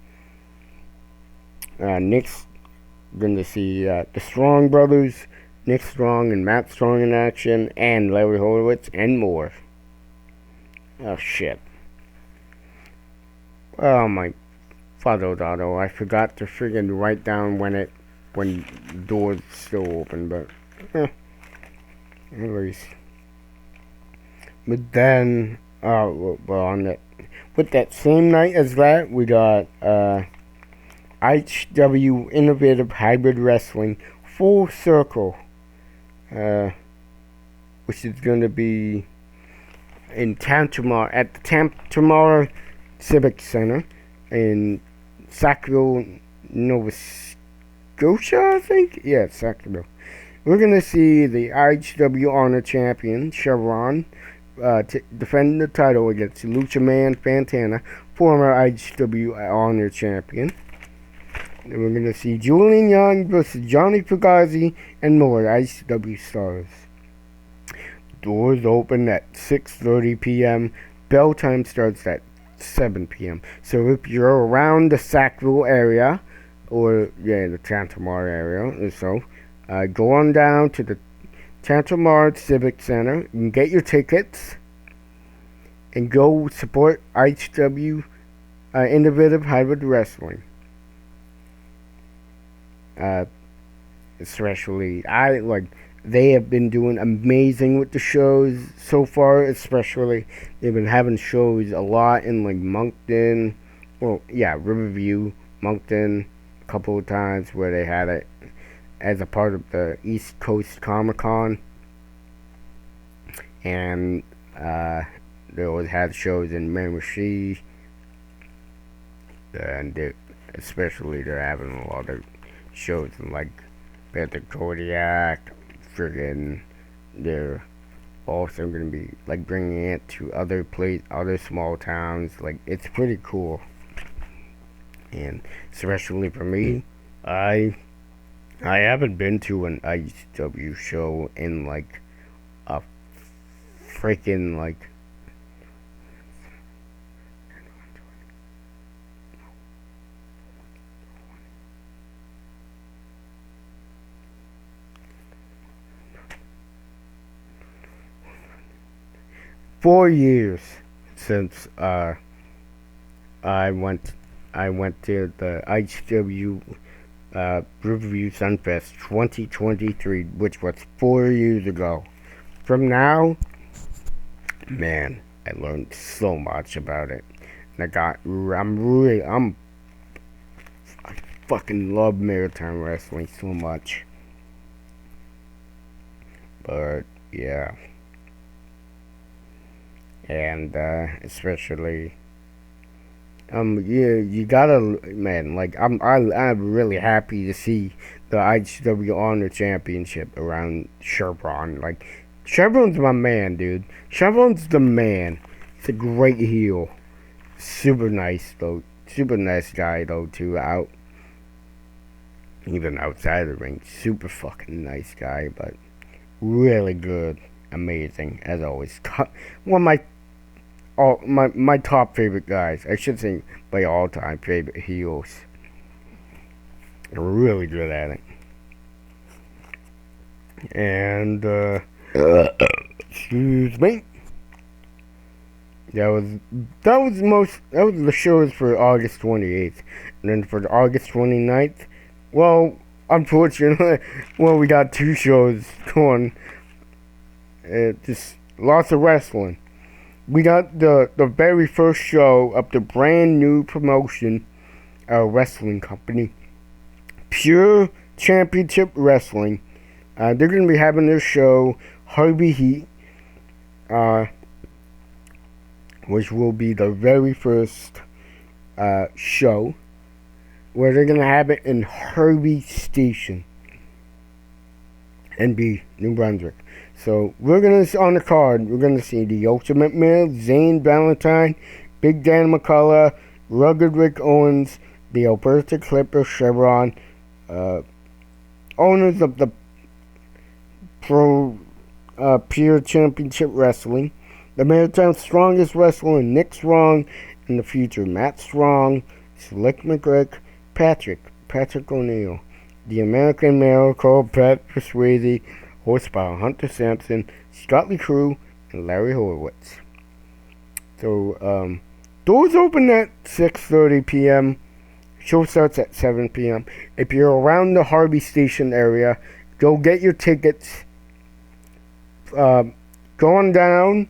Speaker 1: Next, going to see the Strong Brothers, Nick Strong and Matt Strong in action, and Larry Horowitz, and more. Oh, shit. Oh, my father, I forgot to friggin' write down when the doors still open, but anyways. But then, with that same night as that, we got IHW Innovative Hybrid Wrestling Full Circle, which is going to be in Tantamar at the Tantamar Civic Center in Sackville, Nova Scotia, I think? Yeah, Sackville. We're going to see the IHW Honor Champion, Chevron, defending the title against Lucha Man Fantana, former IHW Honor Champion. And we're going to see Julian Young versus Johnny Fugazi and more IHW stars. Doors open at 6:30 p.m. Bell time starts at 7 p.m. So if you're around the Sackville area, or the Tantamar area, so go on down to the Tantamar Civic Center. You can get your tickets and go support IHW Innovative Hybrid Wrestling. Especially, they have been doing amazing with the shows so far. Especially, they've been having shows a lot in Moncton, Riverview, Moncton, a couple of times where they had it as a part of the East Coast Comic Con, and they always had shows in Miramichi, and especially they're having a lot of shows in Panther Kodiak. Friggin', they're also going to be bringing it to other small towns. It's pretty cool, and especially for me, I haven't been to an ICW show in a freaking 4 years since I went to the ICW Riverview Sunfest 2023, which was 4 years ago. From now, man, I learned so much about it. And I fucking love Maritime Wrestling so much. But, yeah. And, especially, you gotta, man, I'm really happy to see the IHW Honor Championship around Chevron. Chevron's my man, dude. Chevron's the man. He's a great heel. Super nice though. Super nice guy though too. Even outside the ring, super fucking nice guy, but really good, amazing as always. One of my top favorite guys. I should say my all time favorite heels. Really good at it. And excuse me. That was the shows for August 28th. And then for the August 29th, well, unfortunately, we got two shows going. Just lots of wrestling. We got the very first show of the brand new promotion, wrestling company, Pure Championship Wrestling. They're going to be having their show, Harvey Heat, which will be the very first show, where they're going to have it in Harvey Station, NB, New Brunswick. So we're going to, on the card, we're going to see the Ultimate Male, Zane Valentine, Big Dan McCullough, Rugged Rick Owens, the Alberta Clipper Chevron, owners of the Pure Championship Wrestling, the Maritime Strongest Wrestler, Nick Strong, in the future, Matt Strong, Slick McGrick, Patrick O'Neill, the American Miracle, Pat Swayze, Horsepower, Hunter Sampson, Scott Lee Crew, and Larry Horowitz. So, doors open at 6:30 p.m. Show starts at 7 p.m. If you're around the Harvey Station area, go get your tickets. Go on down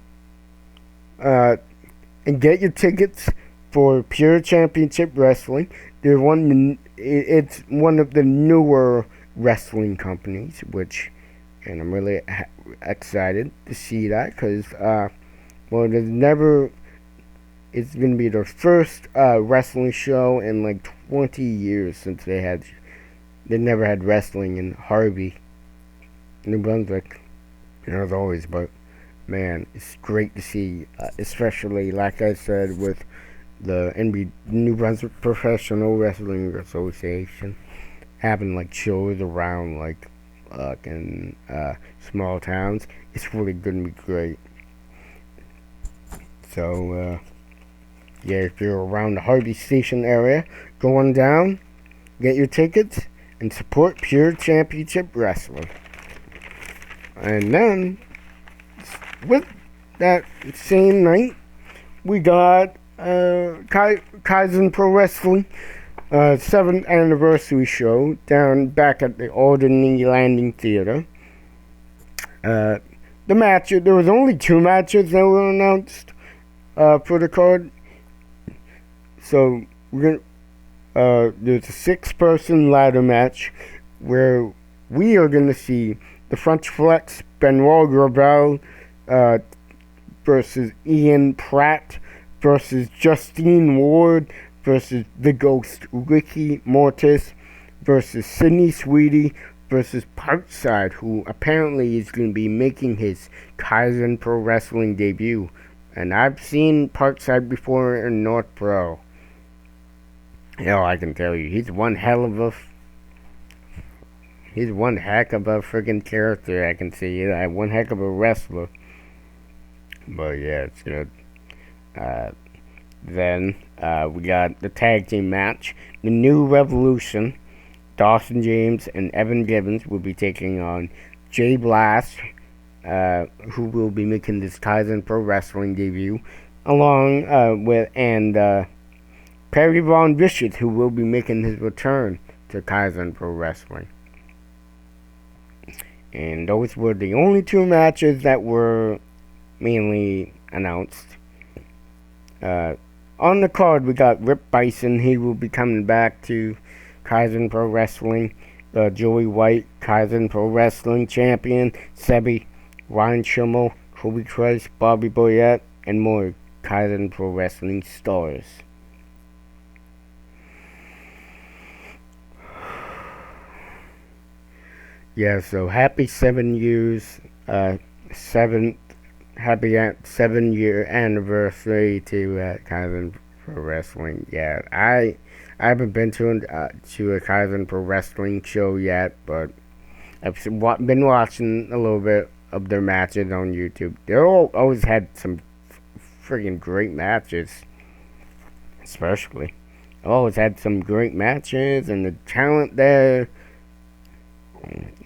Speaker 1: and get your tickets for Pure Championship Wrestling. It's one of the newer wrestling companies, and I'm really excited to see that because, it's going to be their first wrestling show in like 20 years since they never had wrestling in Harvey, New Brunswick, as always. But man, it's great to see, especially like I said with the New Brunswick Professional Wrestling Association having like shows around like in small towns. It's really going to be great. So yeah, if you're around the Harvey Station area, go on down, get your tickets, and support Pure Championship Wrestling. And then, with that same night, we got Kaizen Pro Wrestling 7th anniversary show back at the Alderney Landing Theater. There was only 2 matches that were announced for the card. So there's a 6-person ladder match where we are gonna see the French Flex Benoit Gravel versus Ian Pratt versus Justine Ward versus the Ghost Ricky Mortis versus Sydney Sweetie versus Parkside, who apparently is going to be making his Kaizen Pro Wrestling debut. And I've seen Parkside before in North Pro. Hell, I can tell you, he's one heck of a freaking character. I can see it. One heck of a wrestler. But yeah, it's good. Then we got the tag team match. The New Revolution, Dawson James and Evan Gibbons will be taking on Jay Blast, who will be making this Kaizen Pro Wrestling debut, along with Perry Von Vicious, who will be making his return to Kaizen Pro Wrestling. And those were the only 2 matches that were mainly announced. On the card, we got Rip Bison. He will be coming back to Kaizen Pro Wrestling. Joey White, Kaizen Pro Wrestling champion. Sebi, Ryan Schimmel, Kobe Christ, Bobby Boyette, and more Kaizen Pro Wrestling stars. Yeah, so happy 7 years seventh 7-year anniversary to Kaizen Pro Wrestling. Yeah, I haven't been to a Kaizen Pro Wrestling show yet, but been watching a little bit of their matches on YouTube. Always had some freaking great matches, especially. Always had some great matches, and the talent there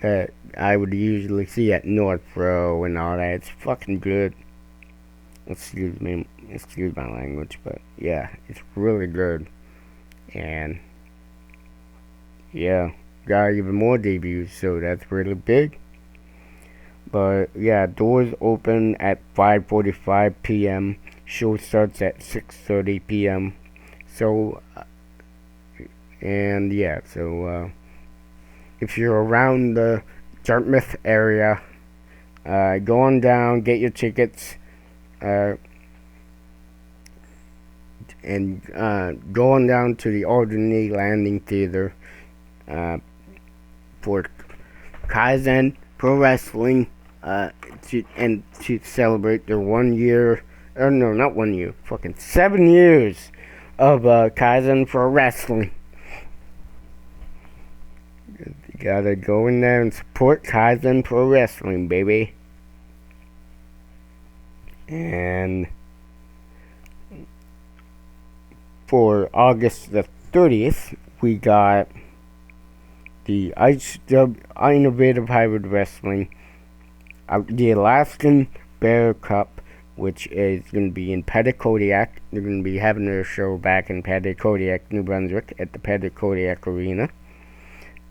Speaker 1: that I would usually see at North Pro and all that. It's fucking good. Excuse my language, but yeah, it's really good. And yeah, got even more debuts, so that's really big. But yeah, doors open at 5:45 p.m. Show starts at 6:30 p.m. So and yeah, so if you're around the Dartmouth area, go on down, get your tickets, and go on down to the Alderney Landing Theater for Kaizen Pro Wrestling to celebrate their 1 year, or no, not 1 year, fucking 7 years of Kaizen Pro Wrestling. You gotta go in there and support Kaizen Pro Wrestling, baby. And for August the 30th, we got the Innovative Hybrid Wrestling, the Alaskan Bear Cup, which is going to be in Petitcodiac. They're going to be having their show back in Petitcodiac, New Brunswick, at the Petitcodiac Arena.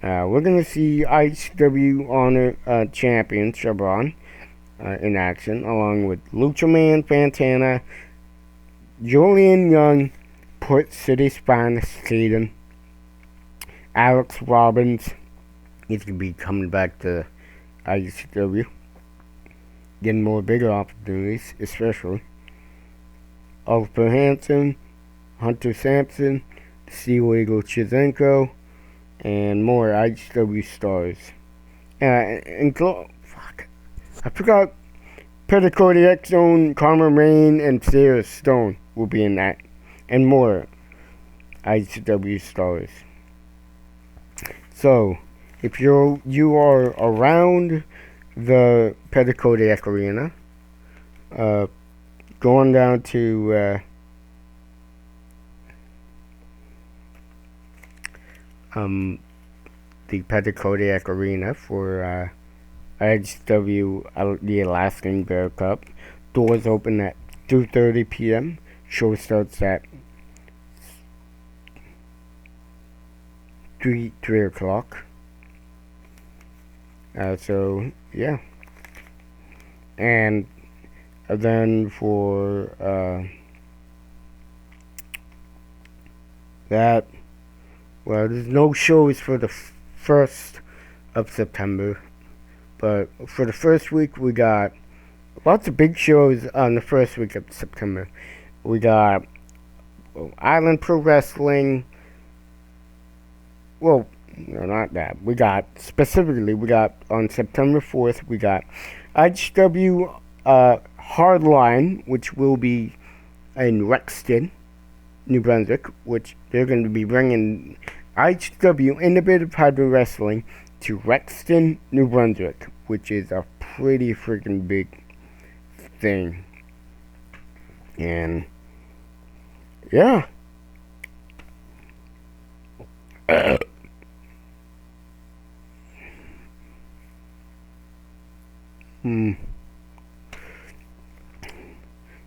Speaker 1: We're going to see ICW Honor Champion Chabron in action, along with Lucha Man Fantana, Julian Young, Port City's finest Caden, Alex Robbins. He's going to be coming back to ICW, getting more bigger opportunities, especially Oliver Hansen, Hunter Sampson, Steel Eagle Chizenko, and more ICW stars. Fuck, I forgot Petitcodiac Zone, Karma Rain, and Sarah Stone will be in that, and more ICW stars. So, if you are around the Petitcodiac Arena, going down to the Petitcodiac Arena for IHW the Alaskan Bear Cup. Doors open at 2:30 p.m. Show starts at 3 o'clock. So yeah, and then for that, well, there's no shows for the 1st of September, but for the first week we got lots of big shows on the first week of September. We got Island Pro Wrestling. Well, no, not that. We got on September 4th, we got IHW Hardline, which will be in Rexton, New Brunswick, which they're going to be bringing IHW Innovative Hybrid Wrestling to Rexton, New Brunswick, which is a pretty freaking big thing. And yeah.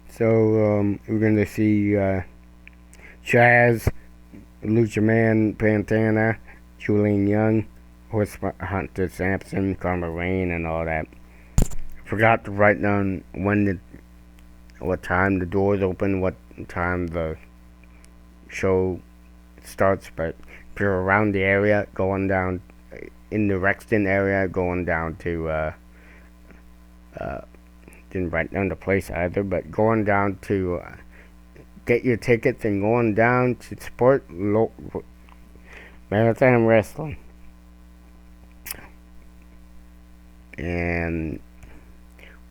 Speaker 1: So we're gonna see Chaz, Lucha Man, Pantana, Julian Young, Hunter Sampson, Karma Rain, and all that. Forgot to write down what time the doors open, what time the show starts. But if you're around the area, going down in the Rexton area, going down to didn't write down the place either, but going down to get your tickets and going down to support Maritime Wrestling. And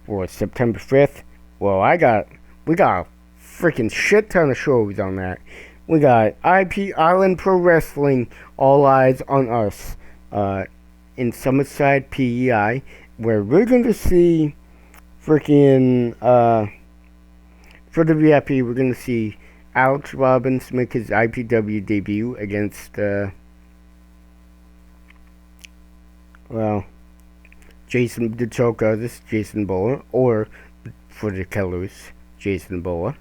Speaker 1: for September 5th. Well, we got a freaking shit ton of shows on that. We got IP Island Pro Wrestling, All Eyes on Us, in Summerside, PEI, where we're going to see freaking, for the VIP, we're going to see Alex Robbins make his IPW debut against, Jason, the Choke Artist, Jason Bowler, or for the Killers, Jason Bowler.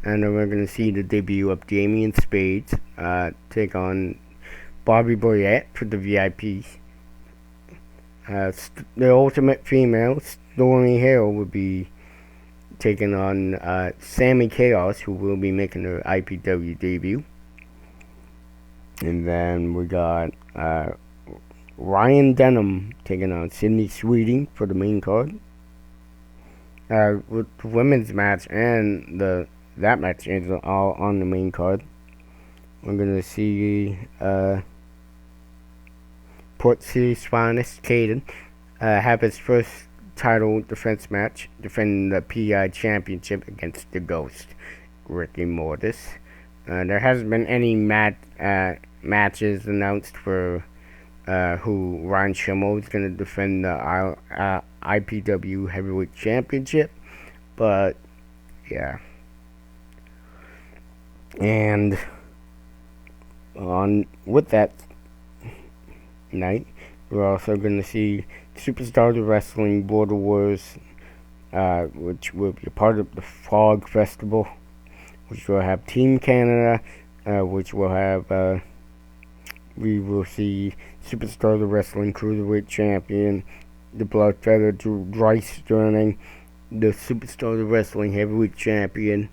Speaker 1: And then we're going to see the debut of Damian Spades take on Bobby Boyette for the VIPs. The Ultimate Female, Stormy Hale, will be taking on Sammy Chaos, who will be making her IPW debut. And then we got Ryan Denham taking on Sydney Sweeting for the main card. With the women's match and that match is all on the main card. We're gonna see Port City's finest, Caden, have his first title defense match, defending the PI Championship against the Ghost, Ricky Mortis. There hasn't been any matches announced for who Ryan Schimmel is going to defend the IPW Heavyweight Championship, but yeah. And with that night, we're also going to see Superstars of Wrestling Border Wars, which will be a part of the Fog Festival, which will have Team Canada, which will have we will see Superstars of Wrestling Cruiserweight Champion, the Bloodfeather Rice joining, the Superstars of Wrestling Heavyweight Champion,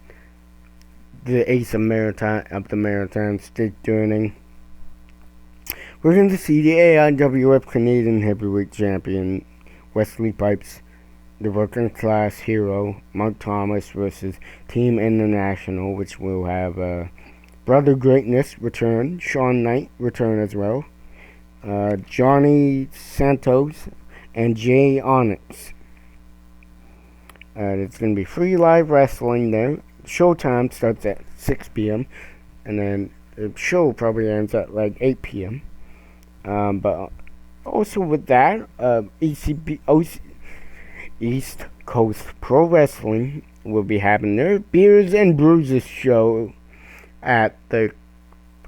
Speaker 1: the Ace of the Maritime State joining. We're going to see the AIWF Canadian Heavyweight Champion, Wesley Pipes, the working class hero, Mark Thomas versus Team International, which will have Brother Greatness return, Sean Knight return as well, Johnny Santos, and Jay Onyx. It's going to be free live wrestling there. Showtime starts at 6 p.m. and then the show probably ends at like 8 p.m. But also with that, East Coast Pro Wrestling will be having their Beers and Bruises show at the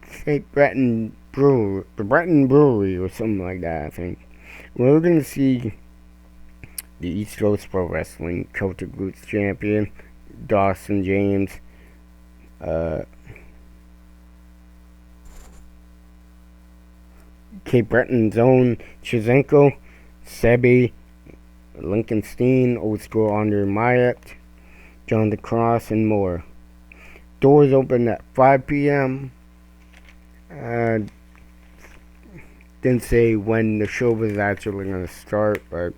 Speaker 1: Cape Breton Brewery, the Breton Brewery or something like that, I think. We're going to see the East Coast Pro Wrestling Celtic Roots Champion, Dawson James, Cape Breton's own Chizenko, Sebi, Lincoln Steen, Old School Andre Myatt, John DeCross, and more. Doors open at 5 p.m. Didn't say when the show was actually going to start, but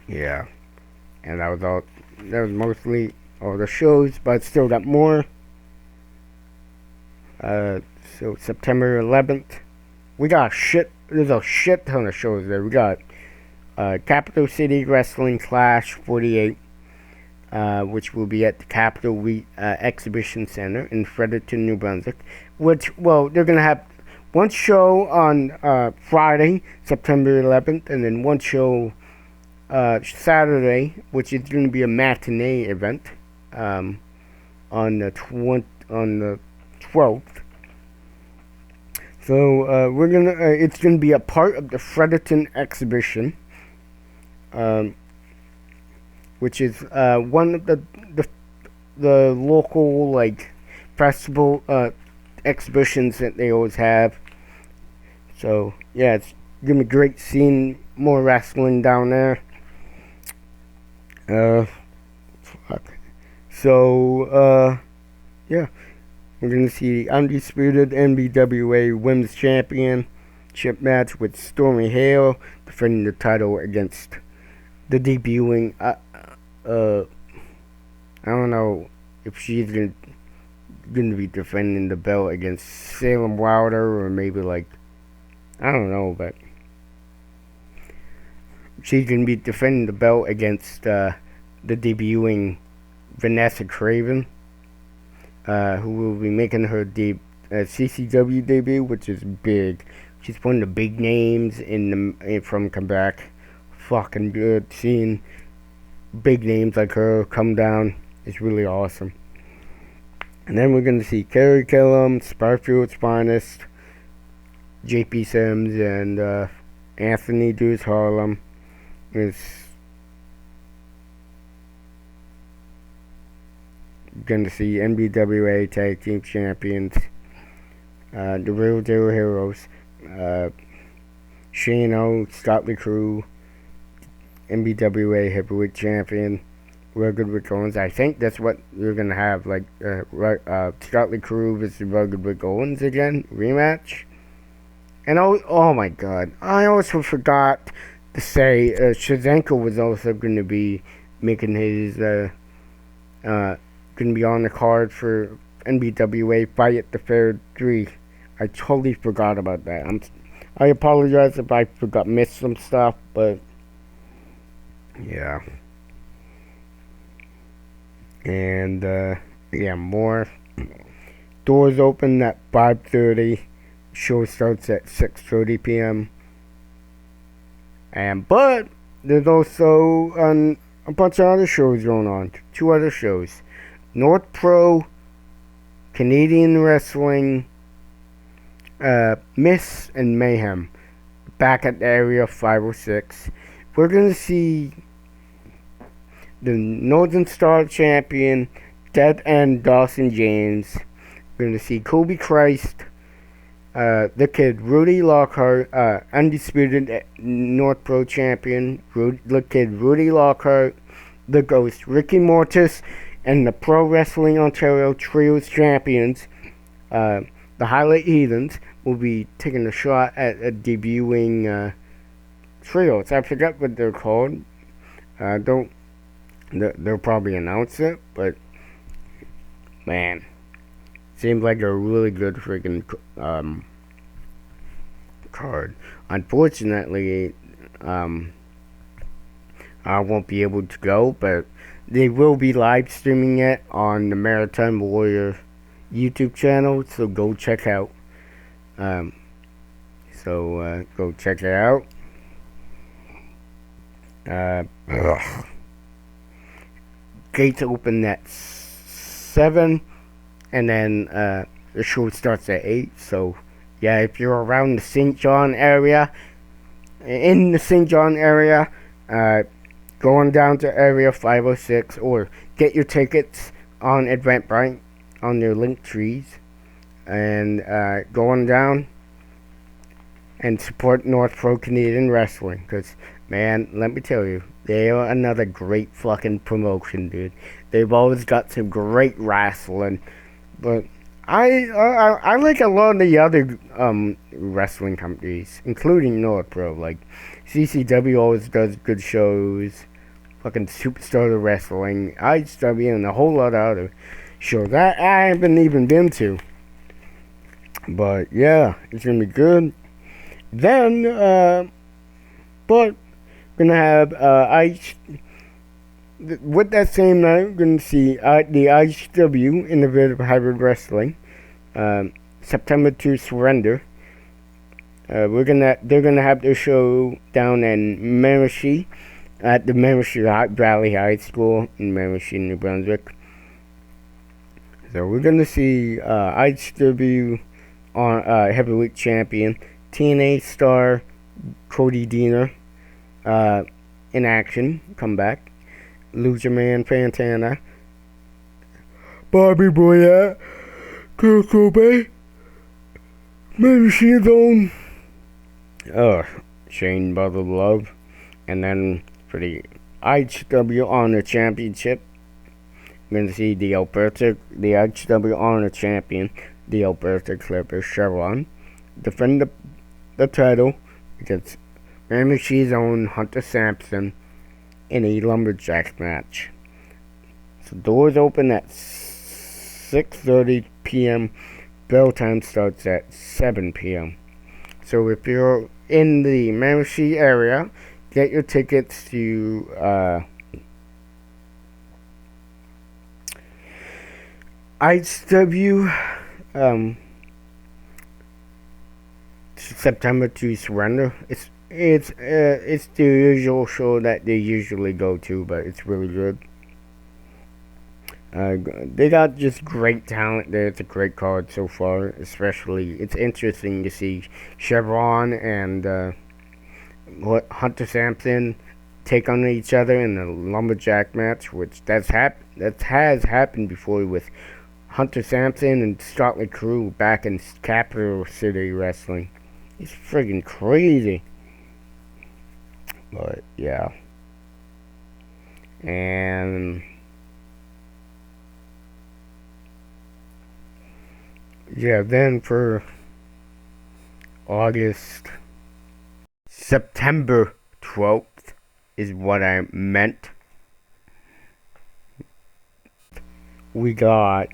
Speaker 1: yeah. And that was all. That was mostly all the shows, but still got more. So September 11th, we got there's a shit ton of shows there. We got Capital City Wrestling Clash 48, which will be at the Capital Exhibition Center in Fredericton, New Brunswick. Which, well, they're gonna have one show on Friday, September 11th, and then one show Saturday, which is going to be a matinee event on the 12th. So it's gonna be a part of the Fredericton exhibition, which is one of the local like festival exhibitions that they always have. So yeah, it's gonna be great seeing more wrestling down there. So yeah. We're going to see the undisputed NBWA Women's Championship match with Stormy Hale defending the title against the debuting. I don't know if she's going to be defending the belt against Salem Wilder or maybe like, I don't know, but she's going to be defending the belt against the debuting Vanessa Craven, who will be making her CCW debut, which is big. She's one of the big names from comeback. Fucking good. Seeing big names like her come down is really awesome. And then we're going to see Kerry Killam, Spyfield's Finest, JP Sims, and Anthony Deuce Harlem. It's going to see NBWA Tag Team Champions, the Real Deal Heroes, Shane Scotty Crew, NBWA Heavyweight Champion, Rugged Rick Owens. I think that's what we're going to have, like Scotty Crew versus Rugged Rick Owens again, rematch. And oh my god, I also forgot to say Shevchenko was also going to be making his going to be on the card for NBWA Fight at the Fair 3. I totally forgot about that. I apologize if I missed some stuff, but yeah. And yeah, more. Doors open at 5:30. Show starts at 6:30 p.m. But there's also a bunch of other shows going on. 2 other shows. North Pro, Canadian Wrestling, Miss and Mayhem, back at the Area 506. We're going to see the Northern Star Champion, Dead End Dawson James. We're going to see Kobe Christ, the Kid, Rudy Lockhart, undisputed North Pro Champion, the Kid, Rudy Lockhart, the Ghost, Ricky Mortis, and the Pro Wrestling Ontario Trios Champions, the Highlight Heathens, will be taking a shot at debuting trios. I forget what they're called. They'll probably announce it, but man, seems like a really good freaking card. Unfortunately, I won't be able to go, but they will be live streaming it on the Maritime Warrior YouTube channel, so go check out. Go check it out. Gates open at 7, and then the show starts at 8. So yeah, if you're around the St. John area, going down to Area 506, or get your tickets on Eventbrite on their link trees, and going down and support North Pro Canadian Wrestling, because man, let me tell you, they are another great fucking promotion, dude. They've always got some great wrestling, but I like a lot of the other wrestling companies, including North Pro. Like CCW always does good shows. Fucking Superstar Wrestling, IHW, and a whole lot of other shows that I haven't even been to. But yeah, it's gonna be good. Then, but we're gonna have with that same night, we're gonna see the IHW Innovative Hybrid Wrestling, September to Surrender. They're gonna have their show down in Miramichi, at the Miramichi Valley High School in Miramichi, New Brunswick. So we're gonna see IHW on heavyweight champion TNA star Cody Deaner in action, come back. Lucha Man Fantana, Bobby Boyette, Kurt Cobain, Machine Zone, Shane Brother Love, and then for the IHW Honor Championship, we're going to see the IHW Honor Champion, the Alberta Clippers Chevron, defend the title against Miramichi's own Hunter Sampson in a lumberjack match. So doors open at 6:30 p.m. Bell time starts at 7 p.m. So if you're in the Miramichi area, get your tickets to IHW September to Surrender. It's the usual show that they usually go to, but it's really good. They got just great talent there. It's a great card so far. Especially, it's interesting to see Chevron and Hunter Sampson take on each other in a lumberjack match, which that has happened before with Hunter Sampson and Startley Crew back in Capital City Wrestling. It's friggin' crazy. But yeah, and yeah, then for August, September 12th is what I meant. We got,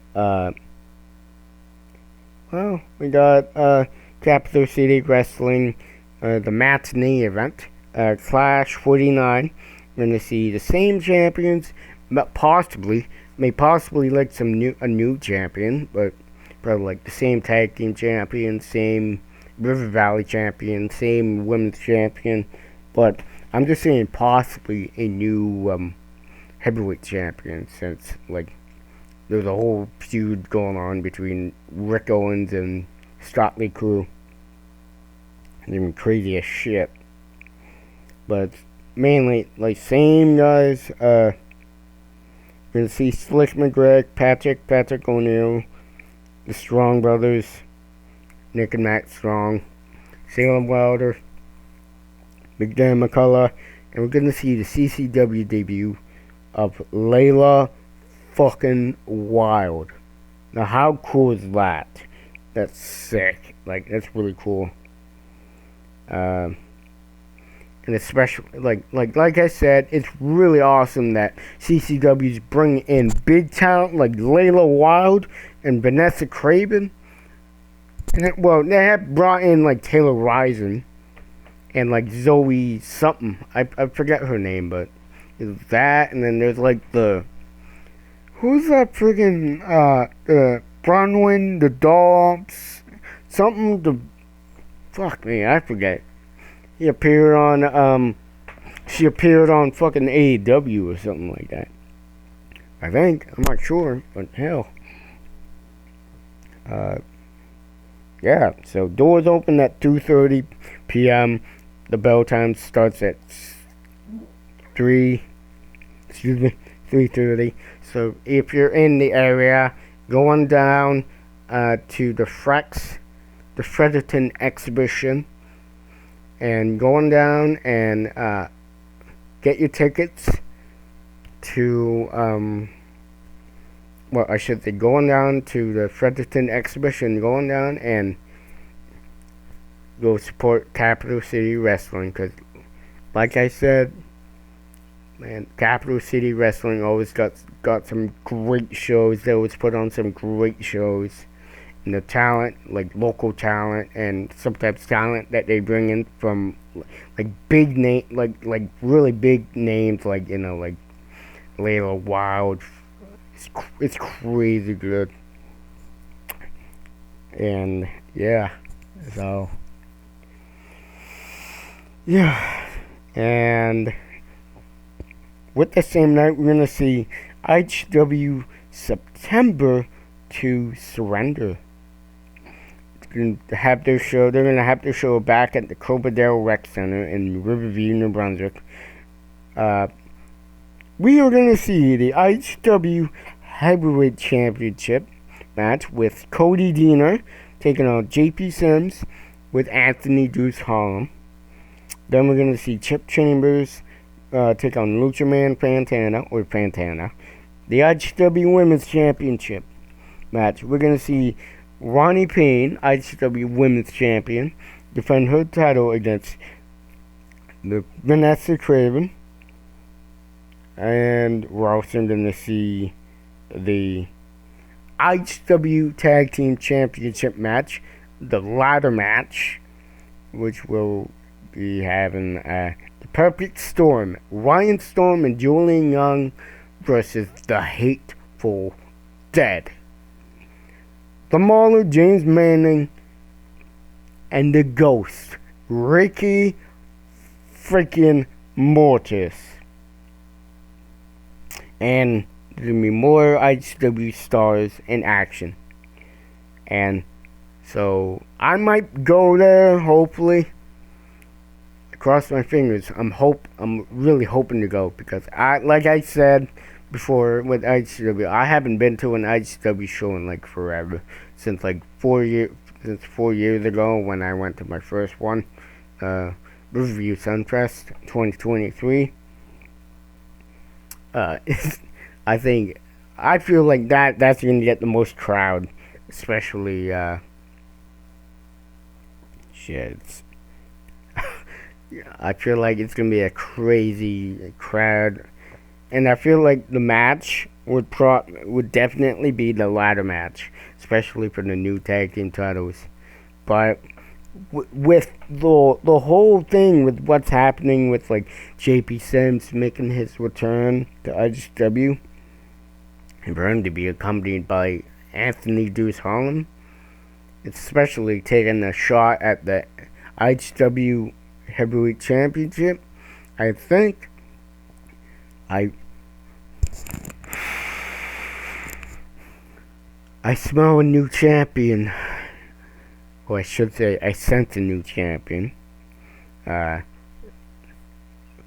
Speaker 1: Capital City Wrestling, the matinee event, Clash 49. We're gonna see the same champions, but may possibly like a new champion, but probably like the same tag team champion, same River Valley champion, same women's champion, but I'm just saying possibly a new heavyweight champion, since like there's a whole feud going on between Rick Owens and Startley Crew. Even crazy as shit. But mainly like same guys. We're gonna see Slick McGregor, Patrick O'Neal, the Strong Brothers, Nick and Matt Strong, Salem Wilder, McDermott McCullough, and we're gonna see the CCW debut of Layla fucking Wild. Now how cool is that? That's sick. Like that's really cool. And especially like I said, it's really awesome that CCW's bringing in big talent like Layla Wild and Vanessa Craven. And they have brought in like Taylor Rison and like Zoe something. I forget her name, but it's that, and then there's like who's that friggin' Bronwyn, the Dobbs, something, fuck me, I forget. She appeared on fucking AEW or something like that. I think, I'm not sure, but hell. Yeah, so doors open at 2:30 p.m. The bell time starts at 3:30. So if you're in the area, go on down to the Fredericton exhibition, and go on down and get your tickets to I should say going down to the Fredericton exhibition, going down and go support Capital City Wrestling, because like I said, man, Capital City Wrestling always got some great shows. They always put on some great shows. And the talent, like local talent, and sometimes talent that they bring in from like big name, like really big names, like like Layla Wild. It's crazy good. And yeah, so yeah, and with the same night, we're gonna see IHW September to Surrender. They're gonna have their show back at the Cloverdale Rec Center in Riverview, New Brunswick. We are gonna see the IHW Heavyweight Championship match with Cody Deaner taking on JP Sims with Anthony Deuce Harlem. Then we're gonna see Chip Chambers take on Lucha Man Fantana. The IHW Women's Championship match. We're gonna see Ronnie Payne, IHW Women's Champion, defend her title against the Vanessa Craven. And we're also gonna see the IHW Tag Team Championship match, the ladder match, which will be having the perfect storm. Ryan Storm and Julian Young versus the Hateful Dead. The Mauler, James Manning, and the Ghost, Ricky freaking Mortis. And there's going to be more ICW stars in action. And so I might go there, hopefully. Cross my fingers. I'm really hoping to go, because like I said before with ICW, I haven't been to an ICW show in like forever. Since 4 years ago when I went to my first one. Riverview Sunfest 2023. I feel like that's gonna get the most crowd, especially shit. I feel like it's gonna be a crazy crowd, and I feel like the match would definitely be the ladder match, especially for the new tag team titles. But with the whole thing with what's happening with JP Sims making his return to ICW, and for him to be accompanied by Anthony Deuce Harlem, especially taking a shot at the ICW Heavyweight Championship, I think I smell a new champion. Or I should say, I sense a new champion.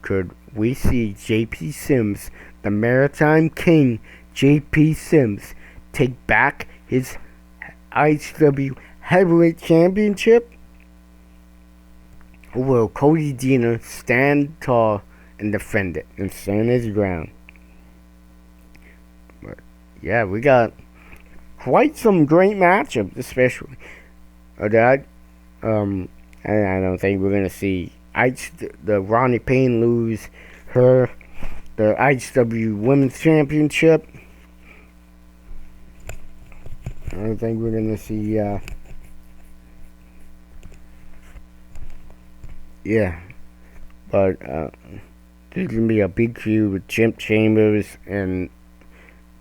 Speaker 1: Could we see JP Sims, the Maritime King, JP Sims, take back his ICW Heavyweight Championship? Or will Cody Deaner stand tall and defend it and stand his ground? But yeah, we got quite some great matchups, especially. I don't think we're gonna see the Ronnie Payne lose the ICW Women's Championship. I don't think we're gonna see. But there's gonna be a big feud with Jim Chambers and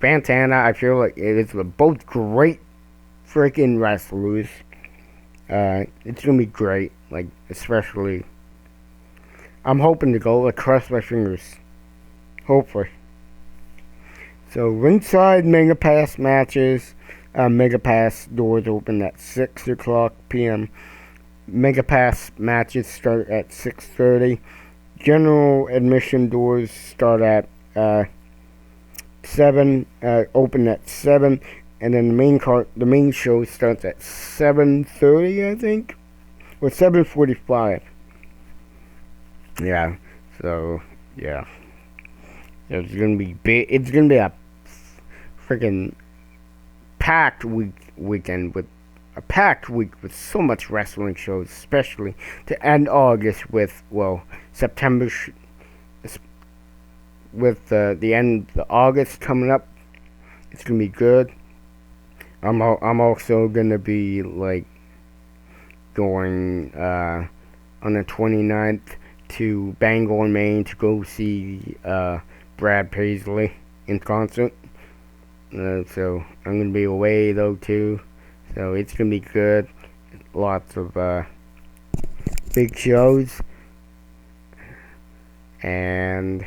Speaker 1: Fantana. I feel like it's both great freaking wrestlers. It's gonna be great. Especially, I'm hoping to go. Cross my fingers. Hopefully. So ringside Mega Pass matches. Mega Pass doors open at 6:00 p.m. Mega Pass matches start at 6:30. General admission doors start at 7. Open at 7. And then the main show starts at 7:30, I think, or 7:45. Yeah. So yeah, it's gonna be big. It's gonna be a freaking packed weekend with a packed week with so much wrestling shows, especially to end August with September with the end of August coming up. It's gonna be good. I'm also gonna be going on the 29th to Bangor, Maine to go see Brad Paisley in concert. So I'm gonna be away though too. So it's gonna be good. Lots of big shows. And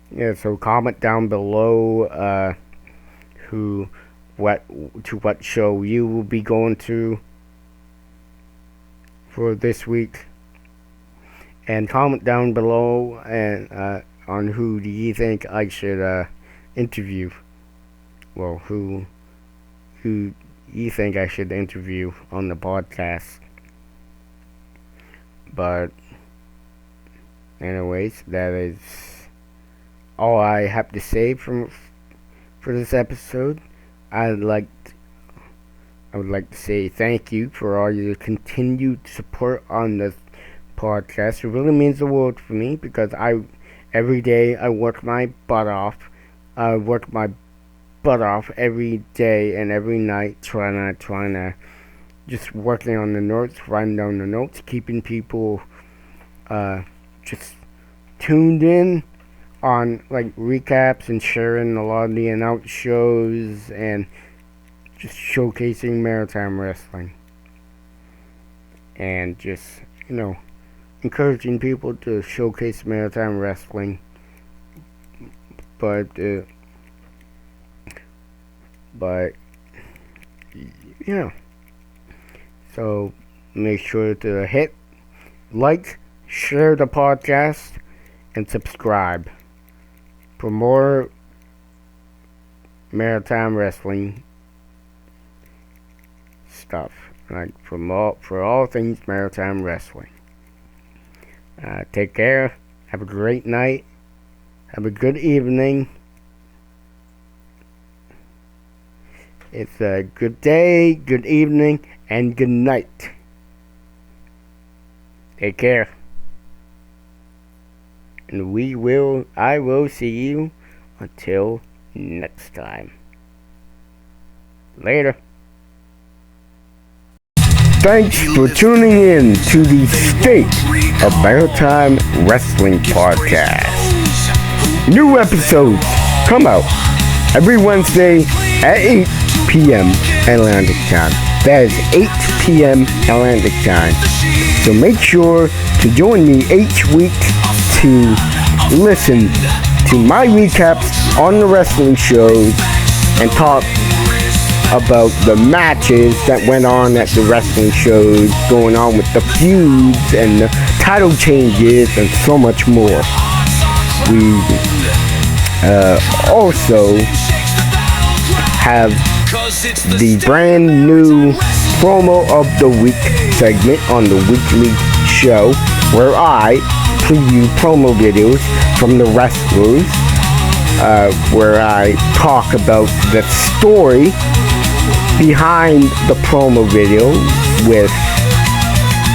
Speaker 1: yeah, so comment down below what show you will be going to for this week, and comment down below and on who do you think I should interview. Well, who you think I should interview on the podcast. But anyways, that is all I have to say for this episode. I would like to say thank you for all your continued support on this podcast. It really means the world for me, because every day I work my butt off. I work my butt off every day and every night trying to just working on the notes, writing down the notes, keeping people just tuned in on like recaps and sharing a lot of the announced shows and just showcasing Maritime Wrestling. And just, encouraging people to showcase Maritime Wrestling. But so make sure to hit like, share the podcast, and subscribe for more Maritime Wrestling stuff. Like for all things Maritime Wrestling. Take care. Have a great night. Have a good evening. It's a good day, good evening, and good night. Take care. And I will see you until next time. Later. Thanks for tuning in to the State of Maritime Wrestling Podcast. New episodes come out every Wednesday at 8 p.m. Atlantic Time. That is 8 p.m. Atlantic Time. So make sure to join me each week to listen to my recaps on the wrestling shows and talk about the matches that went on at the wrestling shows, going on with the feuds and the title changes and so much more. We also have the brand new promo of the week segment on the weekly show where I preview promo videos from the wrestlers, where I talk about the story behind the promo video with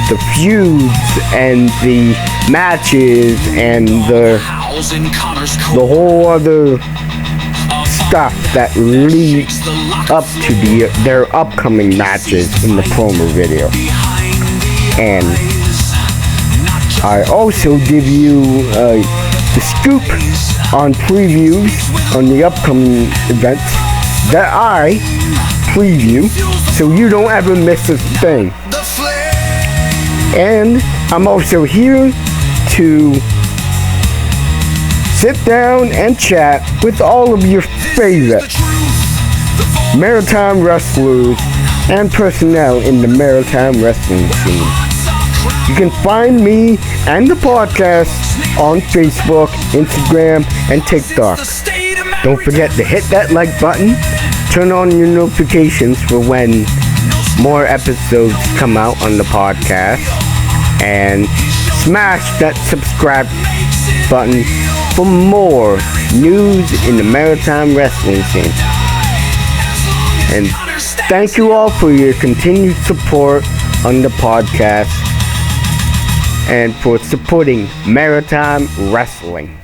Speaker 1: the feuds and the matches and the whole other stuff that leads up to their upcoming matches in the promo video. And I also give you the scoop on previews on the upcoming events that I preview, so you don't ever miss a thing. And I'm also here to sit down and chat with all of your favorite Maritime wrestlers and personnel in the Maritime wrestling scene. You can find me and the podcast on Facebook, Instagram, and TikTok. Don't forget to hit that like button, turn on your notifications for when more episodes come out on the podcast, and smash that subscribe button for more news in the Maritime wrestling scene. And thank you all for your continued support on the podcast and for supporting Maritime Wrestling.